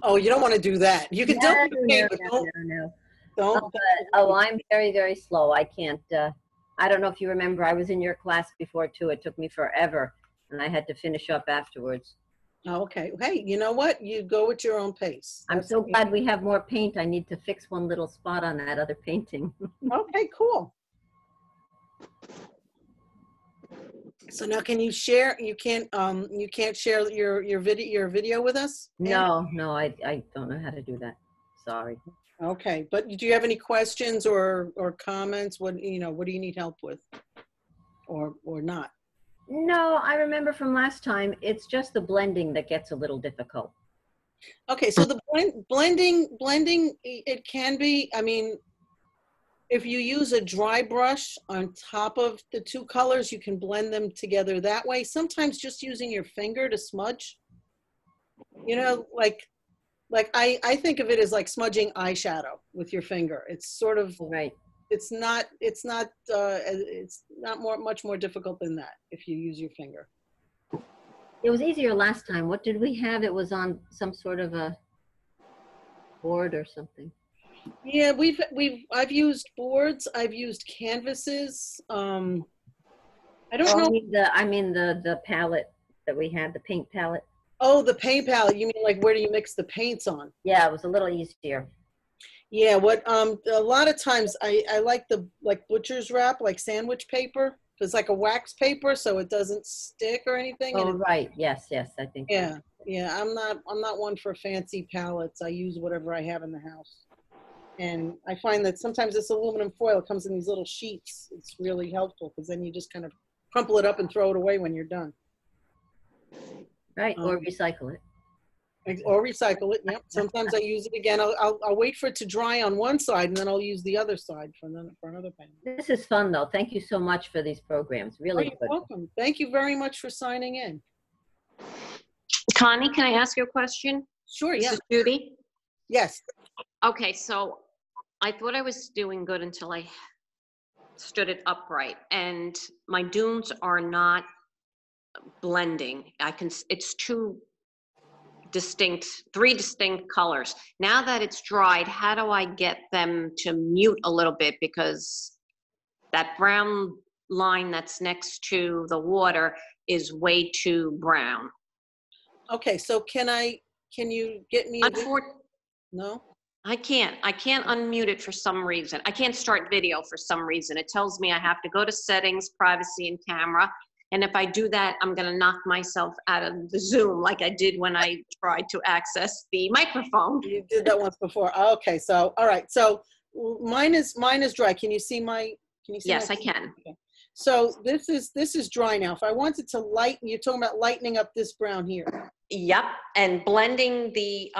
Oh, you don't want to do that. You can dump it, but don't. Oh, I'm very, very slow. I can't. I don't know if you remember, I was in your class before too. It took me forever, and I had to finish up afterwards. Okay. Hey, you know what? You go at your own pace. I'm so glad we have more paint. I need to fix one little spot on that other painting. Okay, cool. So now, can you share? You can't share your video with us? No, I don't know how to do that. Sorry. Okay, but do you have any questions or comments? What do you need help with, or not? No, I remember from last time. It's just the blending that gets a little difficult. Okay, so the blending, it can be. I mean, if you use a dry brush on top of the two colors, you can blend them together that way. Sometimes just using your finger to smudge, you know, like I think of it as like smudging eyeshadow with your finger. It's sort of right. It's not much more difficult than that if you use your finger. It was easier last time. What did we have? It was on some sort of a board or something. Yeah, I've used boards. I've used canvases. I don't know. I mean the palette that we had, the paint palette. Oh, the paint palette. You mean like where do you mix the paints on? Yeah, it was a little easier. Yeah, a lot of times I like the butcher's wrap, like sandwich paper. It's like a wax paper, so it doesn't stick or anything. Oh, and right. Yes, yes, I think. Yeah, yeah. I'm not one for fancy palettes. I use whatever I have in the house. And I find that sometimes this aluminum foil comes in these little sheets. It's really helpful because then you just kind of crumple it up and throw it away when you're done. Right, or recycle it. Or recycle it. Yep. Sometimes I use it again. I'll wait for it to dry on one side, and then I'll use the other side for another painting. This is fun, though. Thank you so much for these programs. Really You're good. welcome. Thank you very much for signing in. Connie, can I ask you a question? Sure, This yeah. is Judy. Yes. Okay, so I thought I was doing good until I stood it upright, and my dunes are not blending. It's three distinct colors. Now that it's dried, how do I get them to mute a little bit? Because that brown line that's next to the water is way too brown. Okay, so can you get me no? I can't unmute it for some reason. I can't start video for some reason. It tells me I have to go to settings, privacy, and camera. And if I do that, I'm going to knock myself out of the Zoom like I did when I tried to access the microphone. You did that once before. Okay, so all right. So mine is dry. Can you see my? Yes, I can. Okay. So this is dry now. If I wanted to lighten, you're talking about lightening up this brown here. Yep, and blending the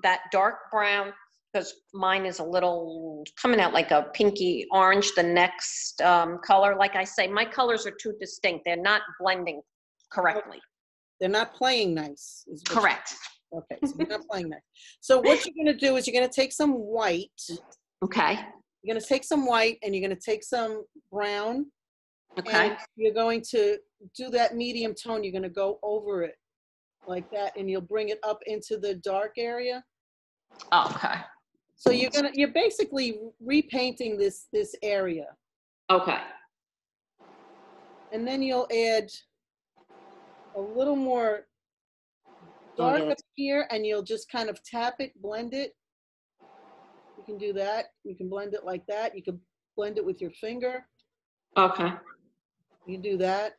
that dark brown, because mine is a little coming out like a pinky orange, the next color. Like I say, my colors are too distinct. They're not blending correctly. They're not playing nice. Correct. Okay, so they're not playing nice. So what you're going to do is you're going to take some white. Okay. You're going to take some white and you're going to take some brown. Okay. And you're going to do that medium tone. You're going to go over it like that, and you'll bring it up into the dark area. Okay. So you're basically repainting this area. Okay. And then you'll add a little more dark up here, and you'll just kind of tap it, blend it. You can do that. You can blend it like that. You can blend it with your finger. Okay. You do that.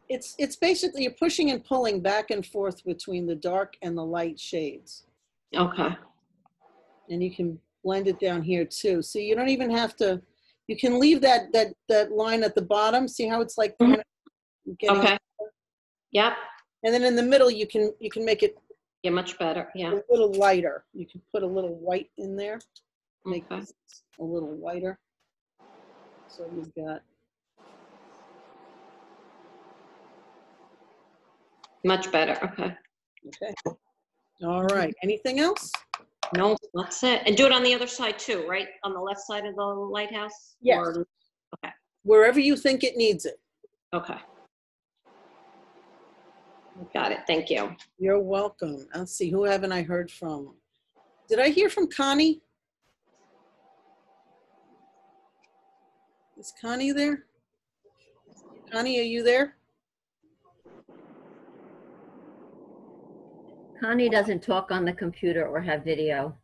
It's basically you're pushing and pulling back and forth between the dark and the light shades. Okay. And you can blend it down here too. So you don't even have to, you can leave that line at the bottom. See how it's like kind of getting okay. Yep. And then in the middle you can make it much better. Yeah. A little lighter. You can put a little white in there. Make this a little whiter. So you've got much better. Okay. Okay. All right. Anything else? No, that's it. And do it on the other side too, right? On the left side of the lighthouse? Yes. Okay. Wherever you think it needs it. Okay. Got it. Thank you. You're welcome. Let's see. Who haven't I heard from? Did I hear from Connie? Is Connie there? Connie, are you there? Connie doesn't talk on the computer or have video.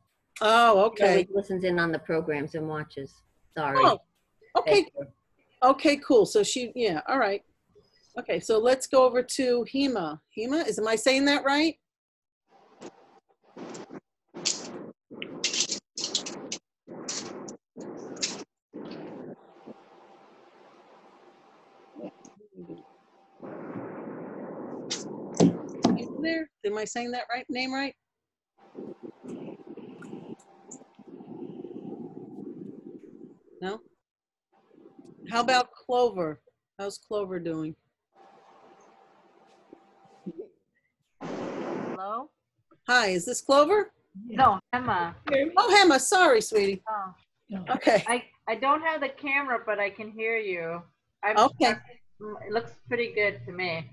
Oh, okay. She listens in on the programs and watches. Sorry. Oh, okay. Okay, cool. So yeah, all right. Okay, so let's go over to Hema. Hema, am I saying that right? There? Am I saying that right? Name right? No? How about Clover? How's Clover doing? Hello? Hi, is this Clover? No, Emma. Oh, Hema, sorry, sweetie. Oh. Okay. I don't have the camera, but I can hear you. Okay. It looks pretty good to me.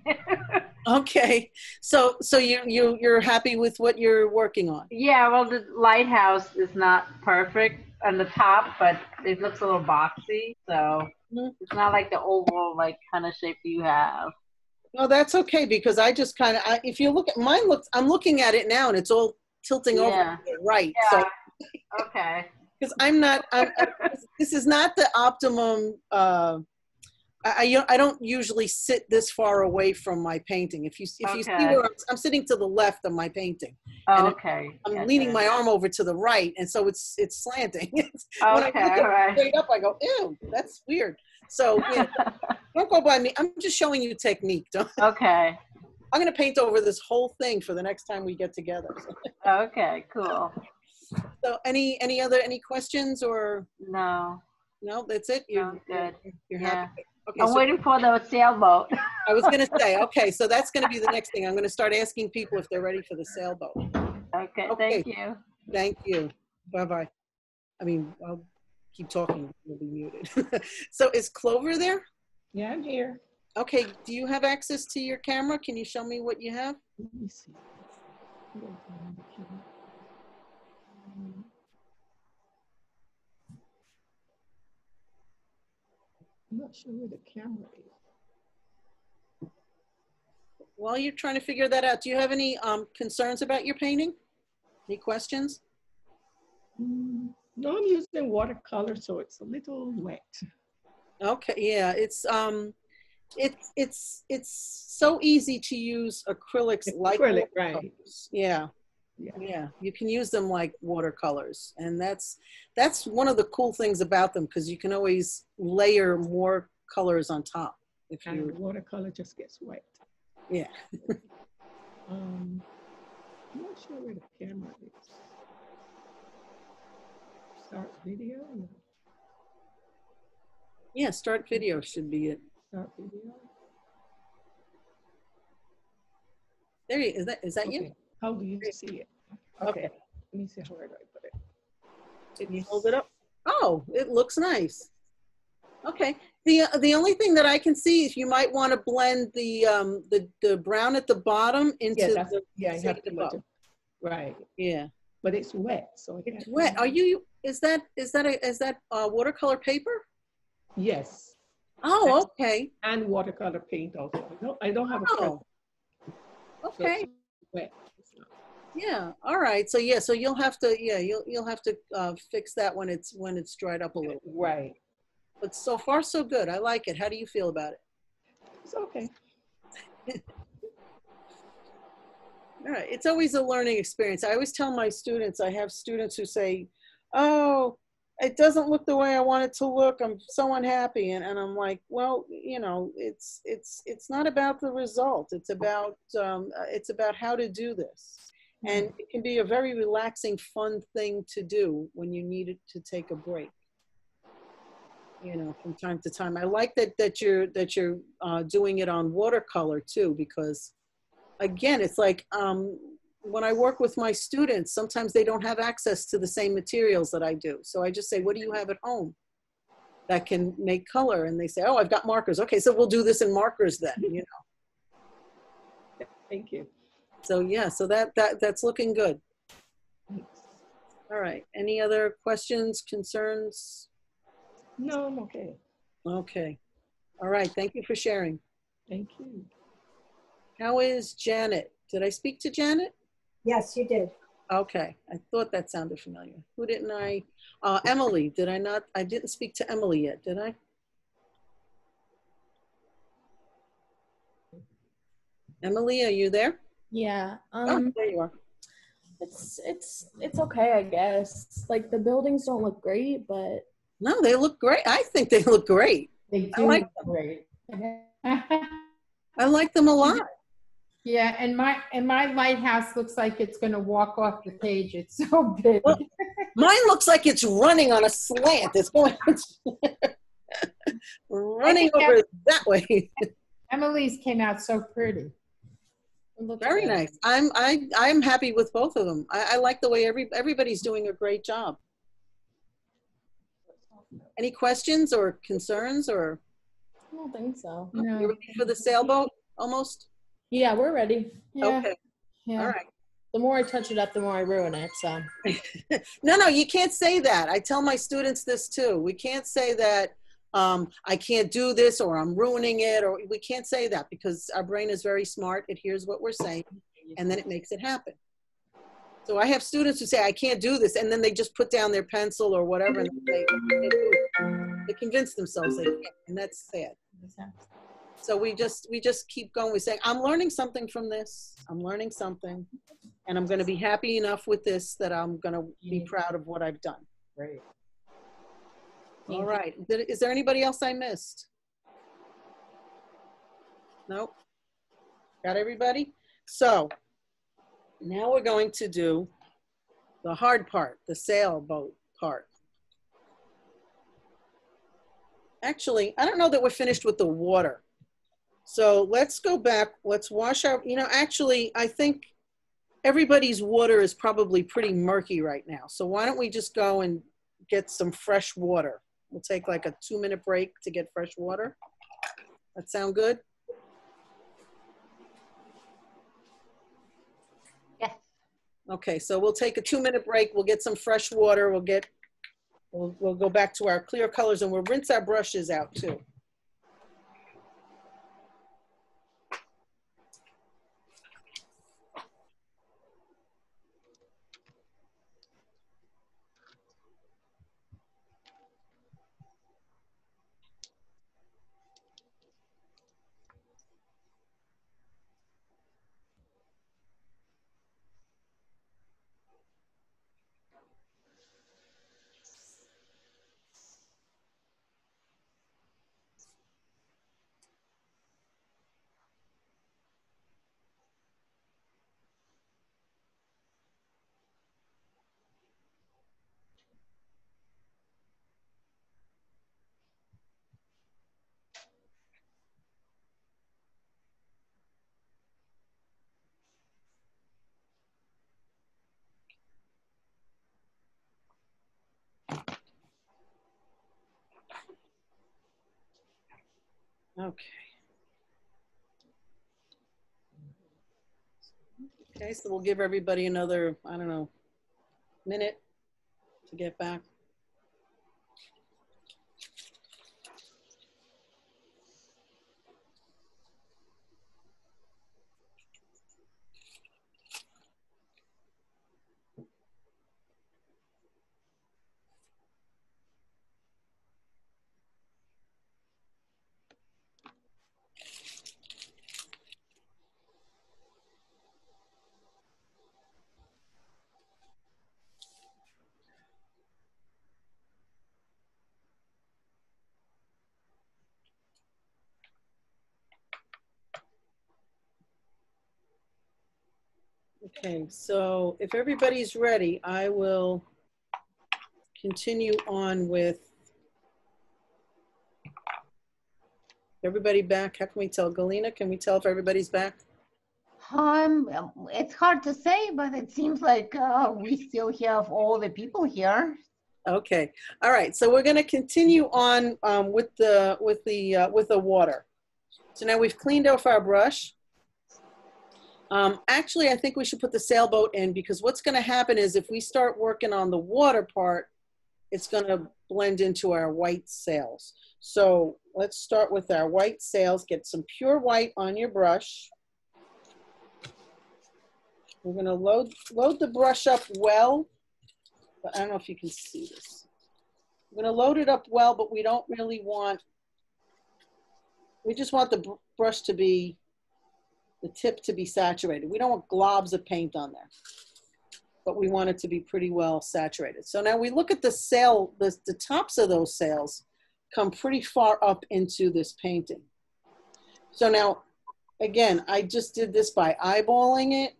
Okay. So you're happy with what you're working on? Yeah, well, the lighthouse is not perfect on the top, but it looks a little boxy, so it's not like the oval like kind of shape you have. No, that's okay, because I just kind of, if you look at mine, I'm looking at it now and it's all tilting over to the right. Yeah. So, Okay. because this is not the optimum, I don't usually sit this far away from my painting. If you see where I'm sitting to the left of my painting. And Okay. I'm leaning my arm over to the right, and so it's slanting. When I look Okay, all right. straight up, I go, ew, that's weird. So yeah, don't go by me. I'm just showing you technique. Okay. I'm going to paint over this whole thing for the next time we get together. Okay, cool. So any questions or? No. No, that's it? You're happy? Okay, I'm waiting for the sailboat. I was going to say, okay, so that's going to be the next thing. I'm going to start asking people if they're ready for the sailboat. Okay, thank you. Thank you. Bye-bye. I mean, I'll keep talking. You'll be muted. So is Clover there? Yeah, I'm here. Okay, do you have access to your camera? Can you show me what you have? Let me see. I'm not sure where the camera is. While you're trying to figure that out, do you have any concerns about your painting? Any questions? No, I'm using watercolor, so it's a little wet. Okay, yeah, it's so easy to use acrylics like acrylic, right? Yeah. Yeah, you can use them like watercolors, and that's one of the cool things about them, because you can always layer more colors on top. If and the watercolor just gets wet. Yeah. I'm not sure where the camera is. Start video? No. Yeah, start video should be it. Start video. There you is that you? How do you see it? Okay. Let me see where do I put it. Can you hold it up? Oh, it looks nice. Okay. The only thing that I can see is you might want to blend the brown at the bottom into the I have to above. Right. Yeah. But it's wet, so it's wet. Are you? Is that watercolor paper? Yes. Oh, okay. And watercolor paint also. I don't have a Oh. Okay. So wet. Yeah. All right. So yeah. So you'll have to you'll have to fix that when it's dried up a little. Right. But so far so good. I like it. How do you feel about it? It's okay. All right. It's always a learning experience. I always tell my students, I have students who say, oh, it doesn't look the way I want it to look. I'm so unhappy. And I'm like, well, you know, it's not about the result. It's about how to do this. And it can be a very relaxing, fun thing to do when you need it to take a break. You know, from time to time. I like that you're doing it on watercolor too, because again, it's like when I work with my students, sometimes they don't have access to the same materials that I do. So I just say, what do you have at home that can make color? And they say, oh, I've got markers. Okay, so we'll do this in markers then, you know. Thank you. So yeah, so that's looking good. Thanks. All right, any other questions, concerns? No, I'm okay. Okay. All right, thank you for sharing. Thank you. How is Janet? Did I speak to Janet? Yes, you did. Okay, I thought that sounded familiar. Who didn't I? Emily, did I not? I didn't speak to Emily yet, did I? Emily, are you there? Yeah. Oh, there you are. It's okay, I guess. Like the buildings don't look great, but no, they look great. I think they look great. They I do like look them. great. I like them a lot. Yeah, and my lighthouse looks like it's going to walk off the page. It's so big. Well, mine looks like it's running on a slant. It's going running over that way. Emily's came out so pretty. Very nice. I'm happy with both of them. I like the way everybody's doing a great job. Any questions or concerns or? I don't think so. No. You ready for the sailboat almost? Yeah, we're ready. Yeah. Okay. Yeah. All right. The more I touch it up, the more I ruin it. So. No, you can't say that. I tell my students this too. We can't say that, I can't do this, or I'm ruining it, or we can't say that because our brain is very smart. It hears what we're saying and then it makes it happen. So I have students who say, I can't do this. And then they just put down their pencil or whatever and they convince themselves they can't, and that's sad. So we just keep going. We say, I'm learning something from this. I'm learning something, and I'm going to be happy enough with this that I'm going to be proud of what I've done. Great. All right. Is there anybody else I missed? Nope. Got everybody? So now we're going to do the hard part, the sailboat part. Actually, I don't know that we're finished with the water. So let's go back. Let's wash our, actually, I think everybody's water is probably pretty murky right now. So why don't we just go and get some fresh water? We'll take like a 2-minute break to get fresh water. That sound good? Yes. Okay, so we'll take a 2-minute break. We'll get some fresh water. We'll go back to our clear colors, and we'll rinse our brushes out too. Okay. Okay, so we'll give everybody another, I don't know, minute to get back. Okay, so if everybody's ready, I will continue on with everybody back. How can we tell? Galina, can we tell if everybody's back? It's hard to say, but it seems like we still have all the people here. Okay, all right. So we're going to continue on with the water. So now we've cleaned off our brush. Actually, I think we should put the sailboat in, because what's going to happen is if we start working on the water part, it's going to blend into our white sails. So let's start with our white sails. Get some pure white on your brush. We're going to load the brush up well, but I don't know if you can see this. We're going to load it up well, but we don't really want, we just want the brush to be, the tip to be saturated. We don't want globs of paint on there, but we want it to be pretty well saturated. So now we look at the sail, the tops of those sails come pretty far up into this painting. So now, again, I just did this by eyeballing it.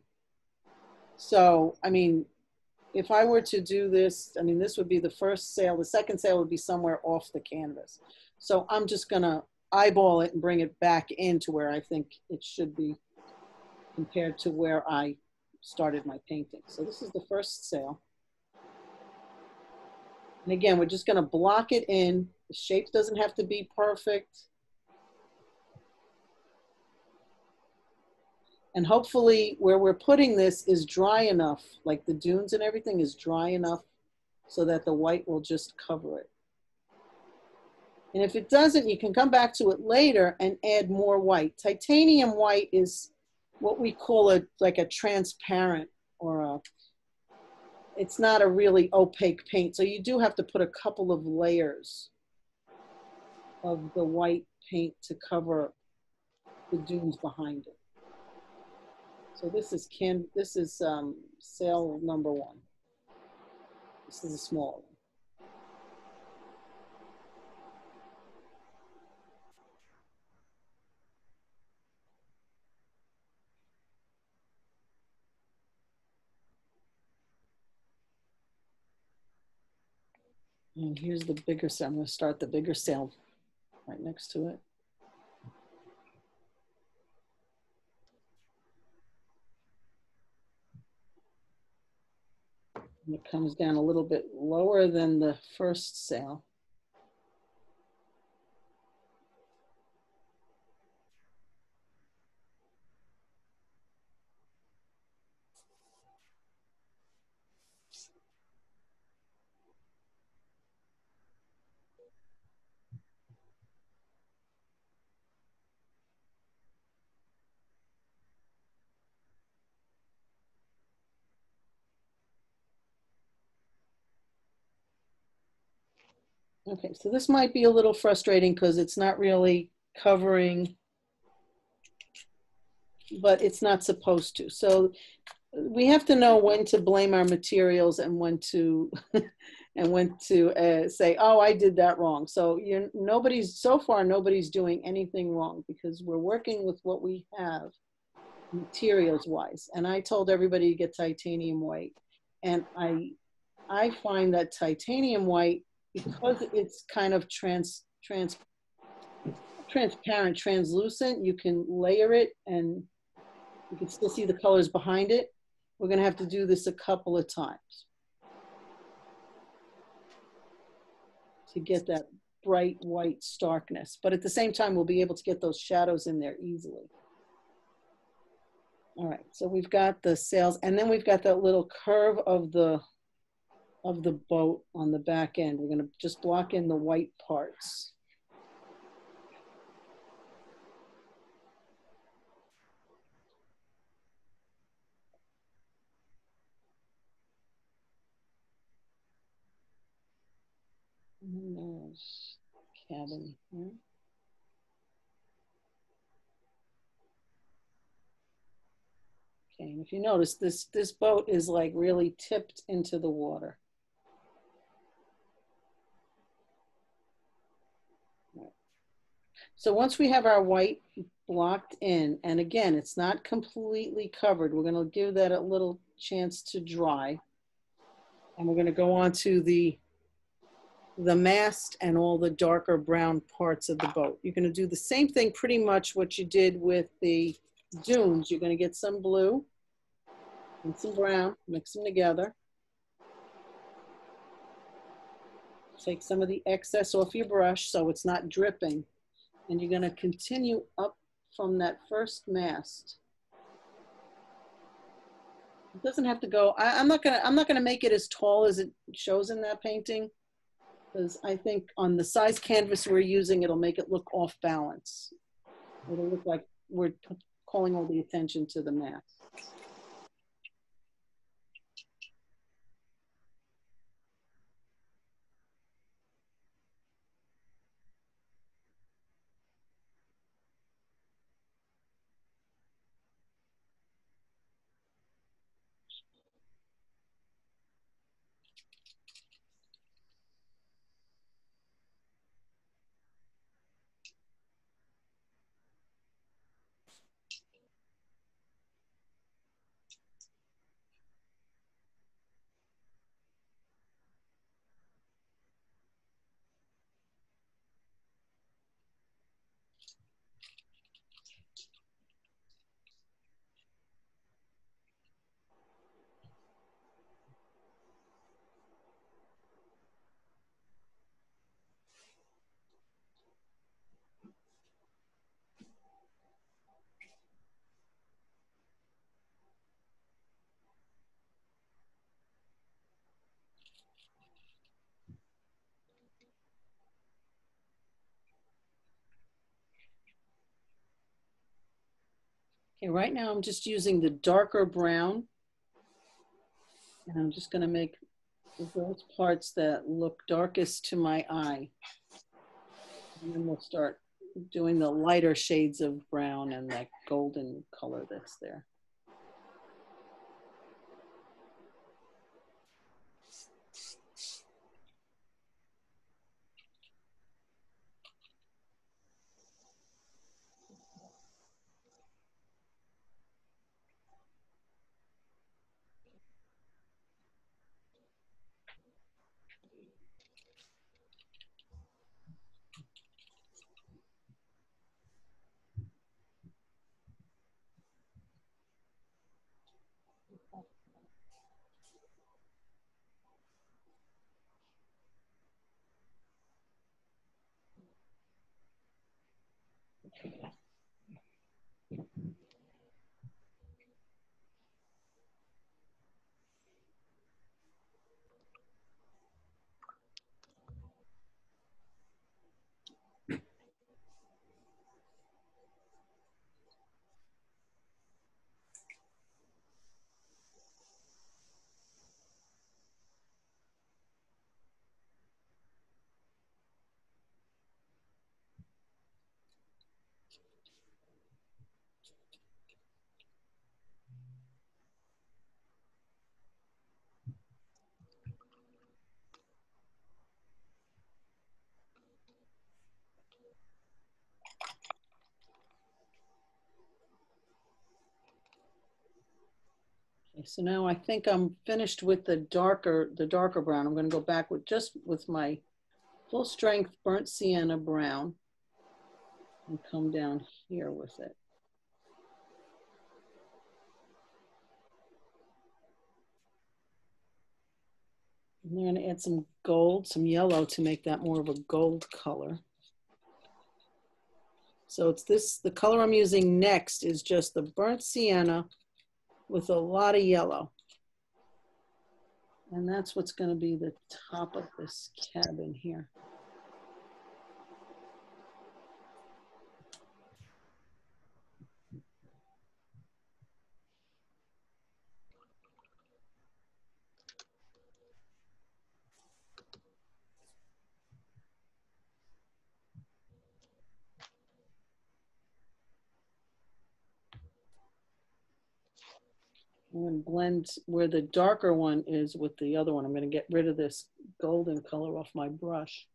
So, I mean, if I were to do this, I mean, this would be the first sail. The second sail would be somewhere off the canvas. So I'm just gonna eyeball it and bring it back into where I think it should be compared to where I started my painting. So this is the first sail. And again, we're just gonna block it in. The shape doesn't have to be perfect. And hopefully where we're putting this is dry enough, like the dunes and everything is dry enough so that the white will just cover it. And if it doesn't, you can come back to it later and add more white. Titanium white is what we call like a transparent, or it's not a really opaque paint. So you do have to put a couple of layers of the white paint to cover the dunes behind it. So this is sale number 1. This is a small one. And here's the bigger sale. I'm going to start the bigger sale right next to it. And it comes down a little bit lower than the first sail. Okay, so this might be a little frustrating because it's not really covering, but it's not supposed to. So we have to know when to blame our materials and when to say, oh, I did that wrong. So so far nobody's doing anything wrong because we're working with what we have materials wise. And I told everybody to get titanium white. And I find that titanium white, because it's kind of transparent, translucent, you can layer it and you can still see the colors behind it. We're going to have to do this a couple of times to get that bright white starkness. But at the same time, we'll be able to get those shadows in there easily. All right, so we've got the sails, and then we've got that little curve of the boat on the back end. We're going to just block in the white parts. And there's cabin here. Okay, and if you notice, this boat is like really tipped into the water. Right. So once we have our white blocked in, and again, it's not completely covered, we're going to give that a little chance to dry. And we're going to go on to the mast and all the darker brown parts of the boat. You're going to do the same thing, pretty much what you did with the dunes. You're going to get some blue and some brown, mix them together. Take some of the excess off your brush so it's not dripping. And you're going to continue up from that first mast. It doesn't have to go, I'm not gonna make it as tall as it shows in that painting, because I think on the size canvas we're using, it'll make it look off balance. It'll look like we're calling all the attention to the mast. Okay, right now I'm just using the darker brown. And I'm just gonna make those parts that look darkest to my eye. And then we'll start doing the lighter shades of brown and that golden color that's there. Okay, so now I think I'm finished with the darker brown. I'm going to go back with my full strength burnt sienna brown and come down here with it. And I'm going to add some gold, some yellow to make that more of a gold color. So it's this, the color I'm using next is just the burnt sienna with a lot of yellow. And that's what's going to be the top of this cabin here. I'm going to blend where the darker one is with the other one. I'm going to get rid of this golden color off my brush.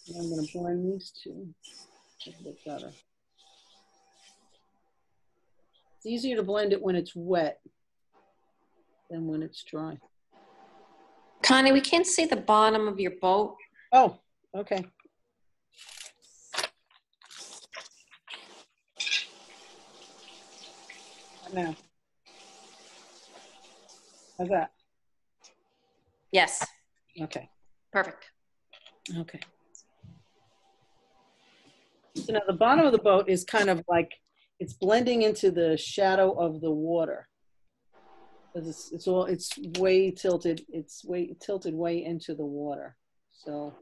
And I'm going to blend these two a bit better. It's easier to blend it when it's wet than when it's dry. Connie, we can't see the bottom of your boat. Oh, okay. Now, how's that? Yes. Okay. Perfect. Okay. So now the bottom of the boat is kind of like, it's blending into the shadow of the water. It's way tilted. It's tilted way into the water. So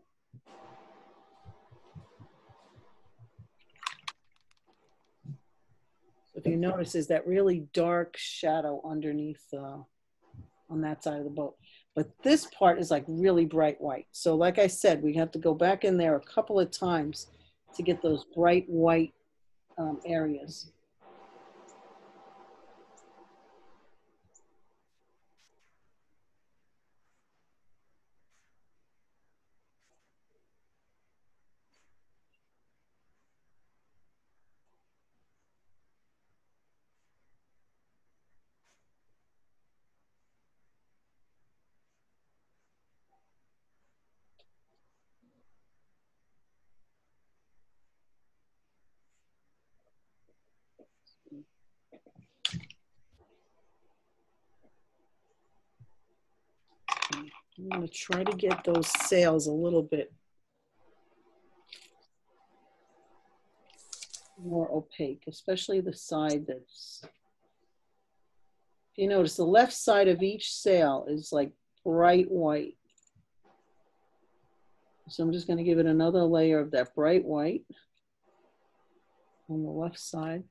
if you notice, is that really dark shadow underneath on that side of the boat. But this part is like really bright white. So like I said, we have to go back in there a couple of times to get those bright white areas. I'm going to try to get those sails a little bit more opaque, especially the side that's If you notice, the left side of each sail is like bright white. So I'm just going to give it another layer of that bright white on the left side.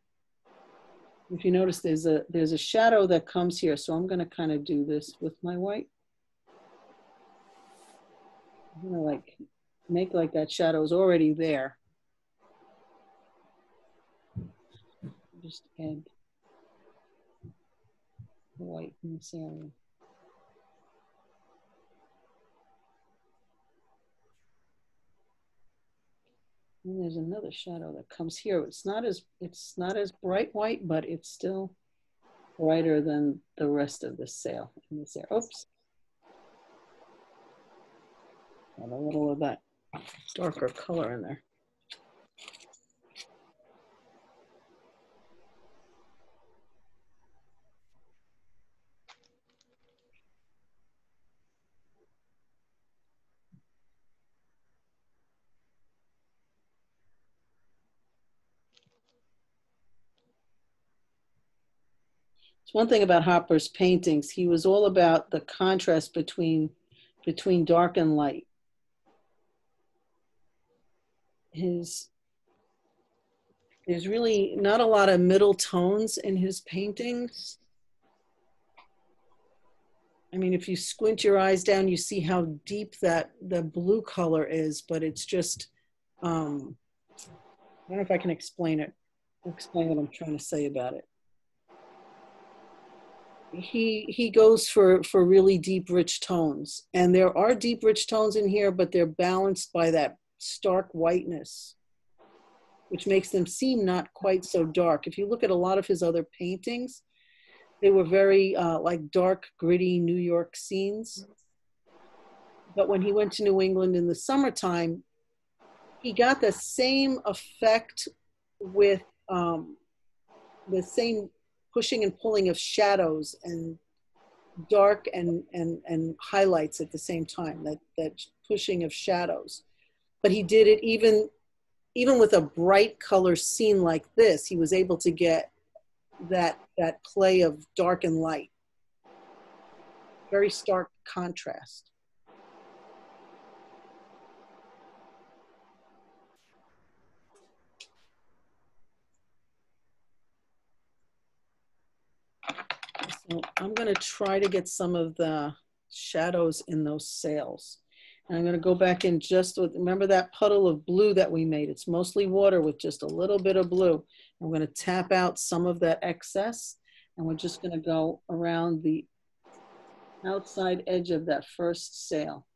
If you notice, there's a shadow that comes here, so I'm going to kind of do this with my white. I'm going to like make like that shadow is already there. Just add the white in this area. And there's another shadow that comes here. It's not as bright white, but it's still brighter than the rest of the sail in this area. Oops. Got a little of that darker color in there. One thing about Hopper's paintings, he was all about the contrast between dark and light. There's really not a lot of middle tones in his paintings. I mean, if you squint your eyes down, you see how deep the blue color is, but it's just, I don't know if I can explain it, explain what I'm trying to say about it. He goes for really deep, rich tones. And there are deep, rich tones in here, but they're balanced by that stark whiteness, which makes them seem not quite so dark. If you look at a lot of his other paintings, they were very like dark, gritty New York scenes. But when he went to New England in the summertime, he got the same effect with the same pushing and pulling of shadows and dark and highlights at the same time, that pushing of shadows. But he did it even with a bright color scene like this, he was able to get that play of dark and light. Very stark contrast. So I'm going to try to get some of the shadows in those sails. And I'm going to go back in just with, remember that puddle of blue that we made? It's mostly water with just a little bit of blue. I'm going to tap out some of that excess, and we're just going to go around the outside edge of that first sail.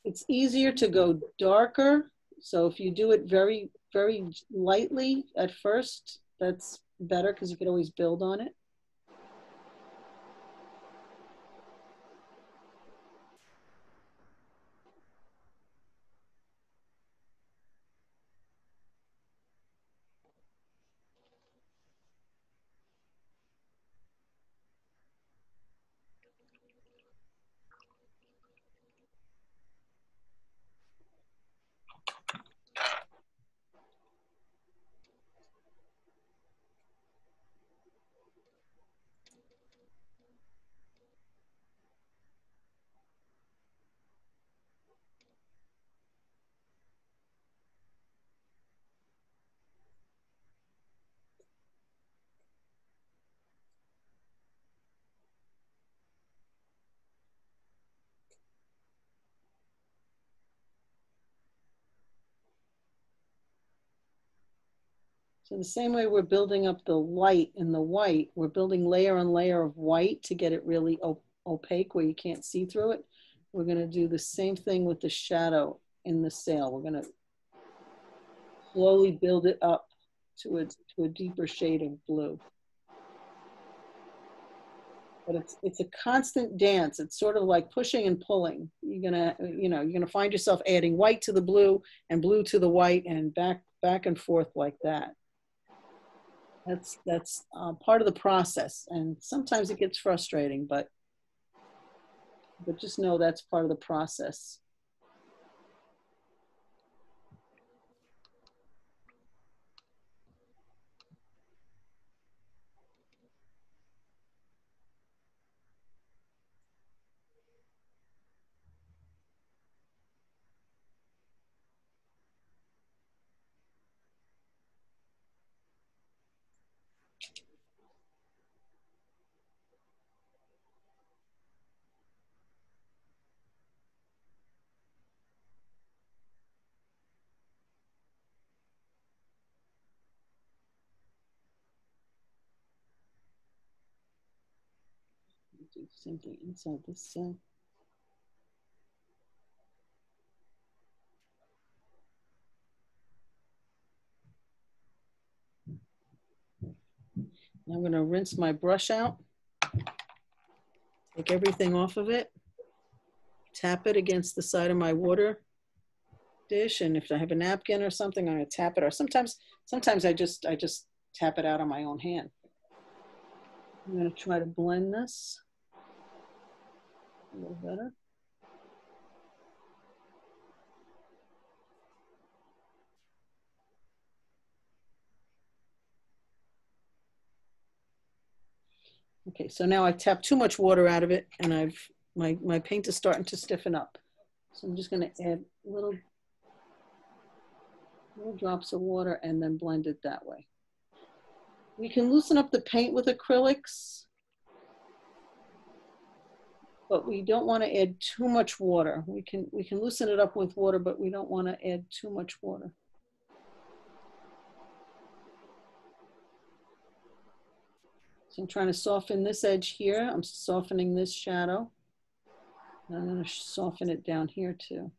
It's easier to go darker. So if you do it very, very lightly at first, that's better because you can always build on it. So the same way we're building up the light in the white, we're building layer on layer of white to get it really opaque where you can't see through it. We're going to do the same thing with the shadow in the sail. We're going to slowly build it up to a deeper shade of blue. But it's a constant dance. It's sort of like pushing and pulling. You're gonna find yourself adding white to the blue and blue to the white and back and forth like that. That's part of the process, and sometimes it gets frustrating, but just know that's part of the process. Do the same thing inside this cell. I'm going to rinse my brush out, take everything off of it, tap it against the side of my water dish, and if I have a napkin or something, I'm going to tap it. Or sometimes I just tap it out on my own hand. I'm going to try to blend this a little better. Okay, so now I tapped too much water out of it, and my paint is starting to stiffen up. So I'm just going to add little drops of water and then blend it that way. We can loosen up the paint with acrylics, but we don't want to add too much water. We can loosen it up with water, but we don't want to add too much water. So I'm trying to soften this edge here. I'm softening this shadow. And I'm going to soften it down here too.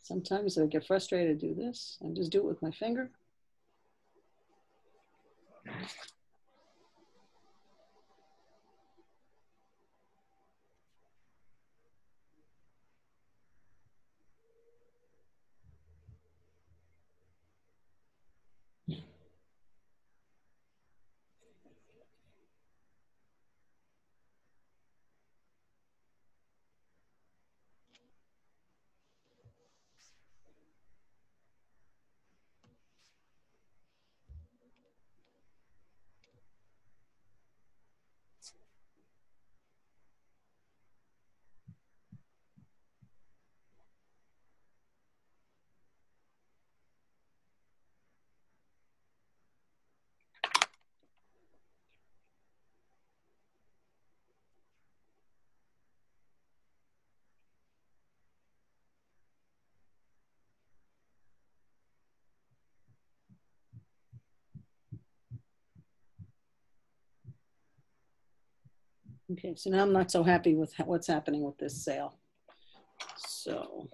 Sometimes I get frustrated to do this. I just do it with my finger. Okay, so now I'm not so happy with what's happening with this sail. So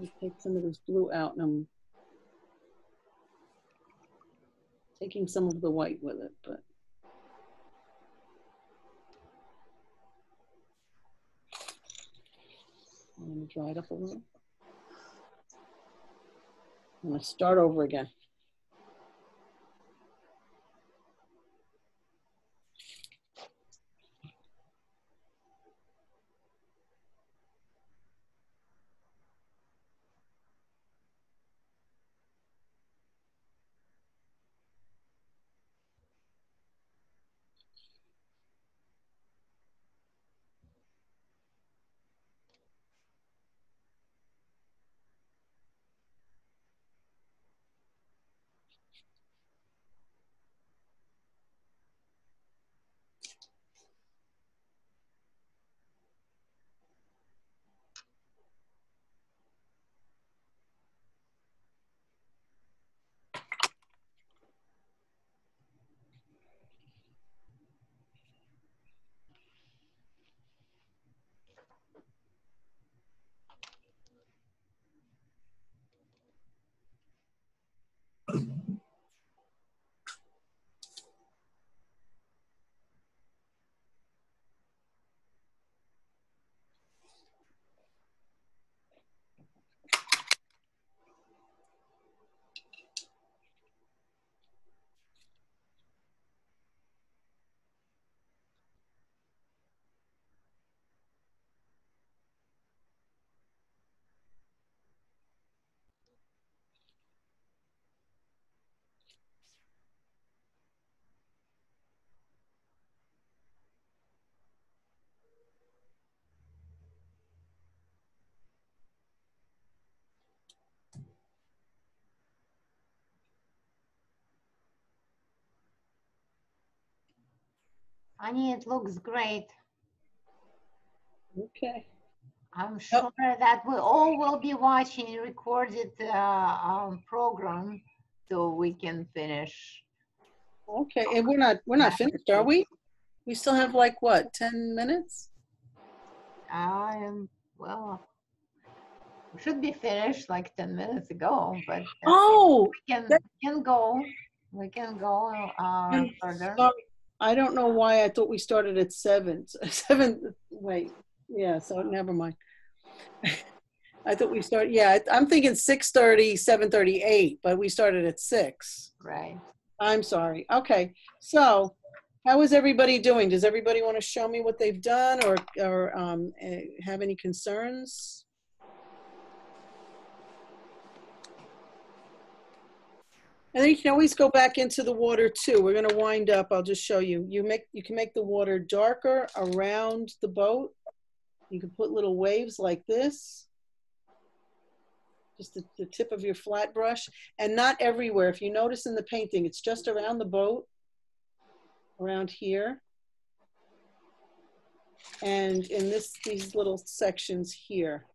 I take some of this blue out, and I'm taking some of the white with it, but I'm going to dry it up a little. I'm going to start over again. Honey, it looks great. Okay. I'm sure that we all will be watching recorded program so we can finish. Okay, and we're not finished, are we? We still have like what, 10 minutes? Well, we should be finished like 10 minutes ago, but oh, we can go. We can go further. Sorry. I don't know why I thought we started at 7. 7, wait, yeah, so never mind. I thought we started, yeah, I'm thinking 6:30, 7:38, but we started at 6. Right. I'm sorry. Okay, so how is everybody doing? Does everybody want to show me what they've done or have any concerns? And then you can always go back into the water too. We're going to wind up. I'll just show you. You can make the water darker around the boat. You can put little waves like this. Just the tip of your flat brush, and not everywhere. If you notice in the painting, it's just around the boat, around here, and in these little sections here.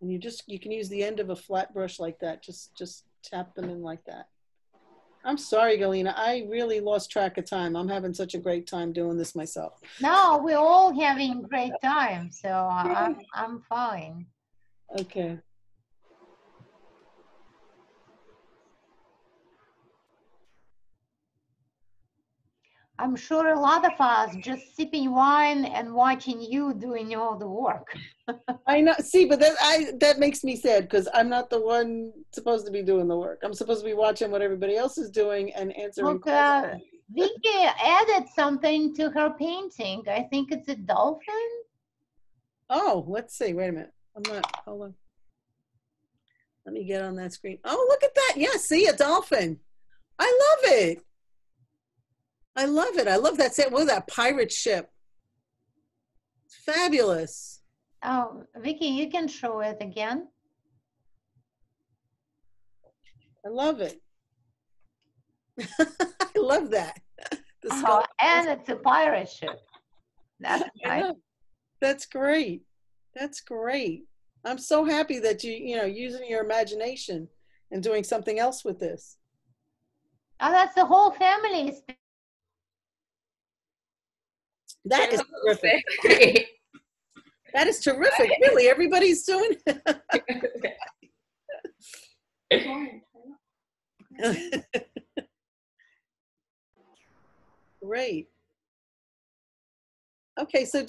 And you can use the end of a flat brush like that. Just tap them in like that. I'm sorry, Galina. I really lost track of time. I'm having such a great time doing this myself. No, we're all having a great time, so I'm fine. Okay. I'm sure a lot of us just sipping wine and watching you doing all the work. I know. See, but that makes me sad because I'm not the one supposed to be doing the work. I'm supposed to be watching what everybody else is doing and answering. Look, Vicky added something to her painting. I think it's a dolphin. Oh, let's see. Wait a minute. Hold on. Let me get on that screen. Oh, look at that. Yeah, see, a dolphin. I love it. I love it. I love that. What is that pirate ship? It's fabulous. Oh, Vicky, you can show it again. I love it. I love that. And it's a pirate ship. That's nice. That's great. That's great. I'm so happy that you're using your imagination and doing something else with this. Oh, that's the whole family. That is terrific. That is terrific. Really, everybody's doing it. Great. Okay, so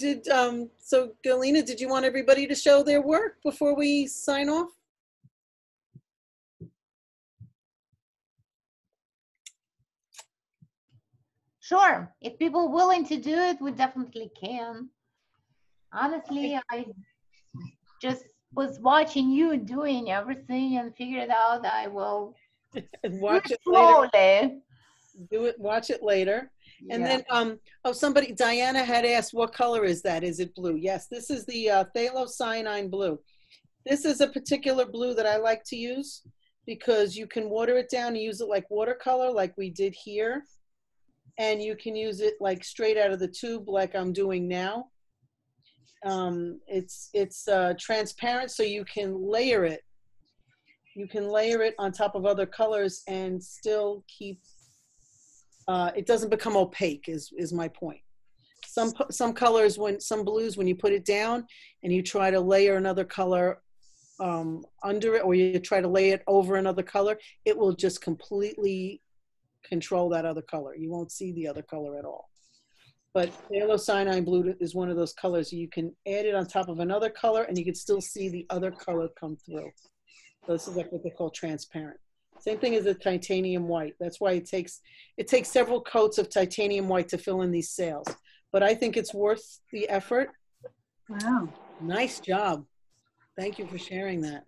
so Galina, did you want everybody to show their work before we sign off? Sure. If people are willing to do it, we definitely can. Honestly, I just was watching you doing everything and figured out I will watch it slowly. Later. Do it. Watch it later. And then, Diana had asked, what color is that? Is it blue? Yes, this is the Phthalo Cyanine blue. This is a particular blue that I like to use because you can water it down and use it like watercolor like we did here. And you can use it like straight out of the tube like I'm doing now. It's transparent, so you can layer it. You can layer it on top of other colors and still keep, it doesn't become opaque is my point. Some colors, some blues, when you put it down and you try to layer another color under it, or you try to lay it over another color, it will just completely control that other color. You won't see the other color at all. But Phthalo Cyanine blue is one of those colors. You can add it on top of another color and you can still see the other color come through. So this is like what they call transparent. Same thing as the titanium white. That's why it takes several coats of titanium white to fill in these sails. But I think it's worth the effort. Wow. Nice job. Thank you for sharing that.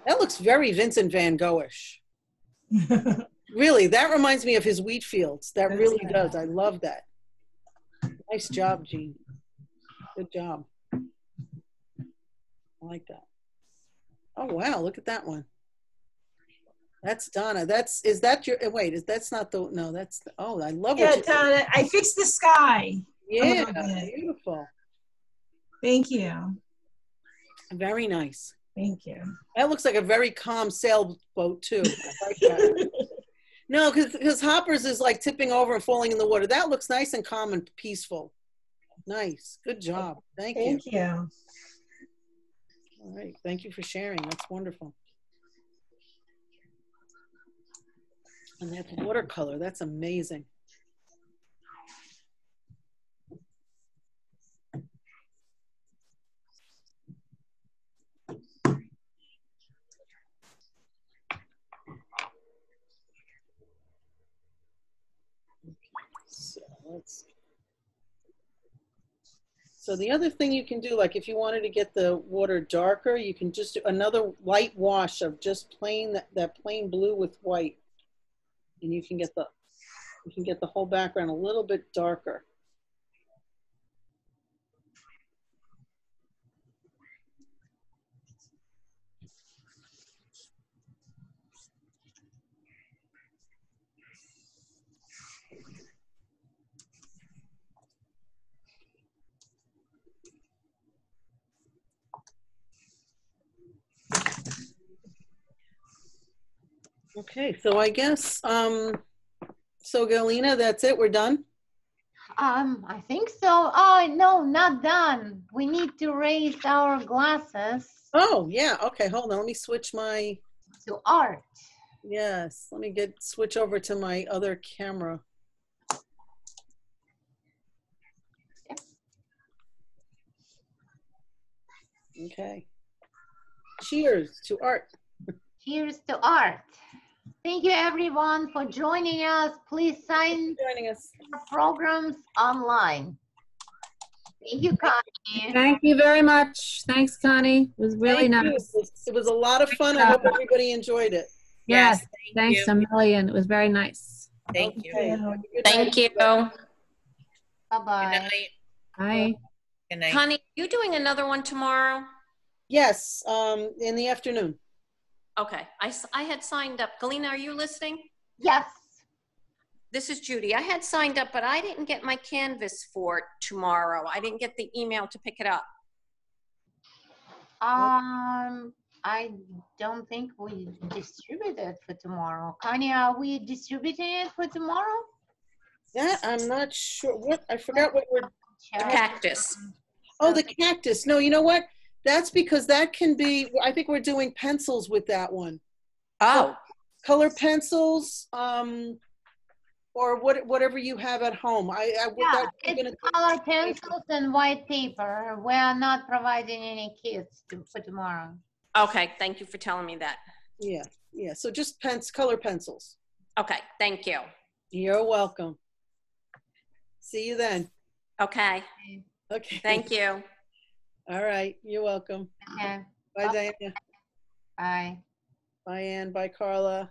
That looks very Vincent van Gogh-ish. Really, that reminds me of his wheat fields. That really does. I love that. Nice job, Jean. Good job. I like that. Oh, wow. Look at that one. That's Donna. Is that your, wait, that's not the, no, that's, oh, I love Yeah, what you Donna, I fixed the sky. Yeah, beautiful. Thank you. Very nice. Thank you. That looks like a very calm sailboat too. I like that. No, because Hoppers is like tipping over and falling in the water. That looks nice and calm and peaceful. Nice. Good job. Thank you. Thank you. All right. Thank you for sharing. That's wonderful. And that's watercolor. That's amazing. So the other thing you can do, like if you wanted to get the water darker, you can just do another light wash of just plain that plain blue with white, and you can get the whole background a little bit darker. Okay, so I guess, so Galina, that's it, we're done? I think so. Oh, no, not done. We need to raise our glasses. Oh, yeah, okay, hold on, let me switch my... To art. Yes, let me switch over to my other camera. Okay. Cheers to art. Cheers to art. Thank you everyone for joining us. Please sign for programs online. Thank you, Connie. Thank you very much. Thanks, Connie. It was really nice. It was a lot of fun. I hope everybody enjoyed it. Yes, thanks a million. It was very nice. Thank you. Thank you. Bye-bye. Bye. Good night. Connie, you doing another one tomorrow? Yes, in the afternoon. Okay, I had signed up. Galina, are you listening? Yes. This is Judy. I had signed up, but I didn't get my canvas for tomorrow. I didn't get the email to pick it up. I don't think we distributed for tomorrow. Connie, are we distributing it for tomorrow? That I'm not sure. What I forgot what we're. The cactus. Oh, the cactus. No, you know what? That's because that can be. I think we're doing pencils with that one. Oh. So, color pencils, or whatever you have at home. It's color pencils and white paper. We are not providing any kits for tomorrow. Okay, thank you for telling me that. Yeah, yeah. So just color pencils. Okay, thank you. You're welcome. See you then. Okay. Okay. Thank you. All right. You're welcome. Okay. Bye, Diana. Bye. Bye, Ann. Bye, Carla.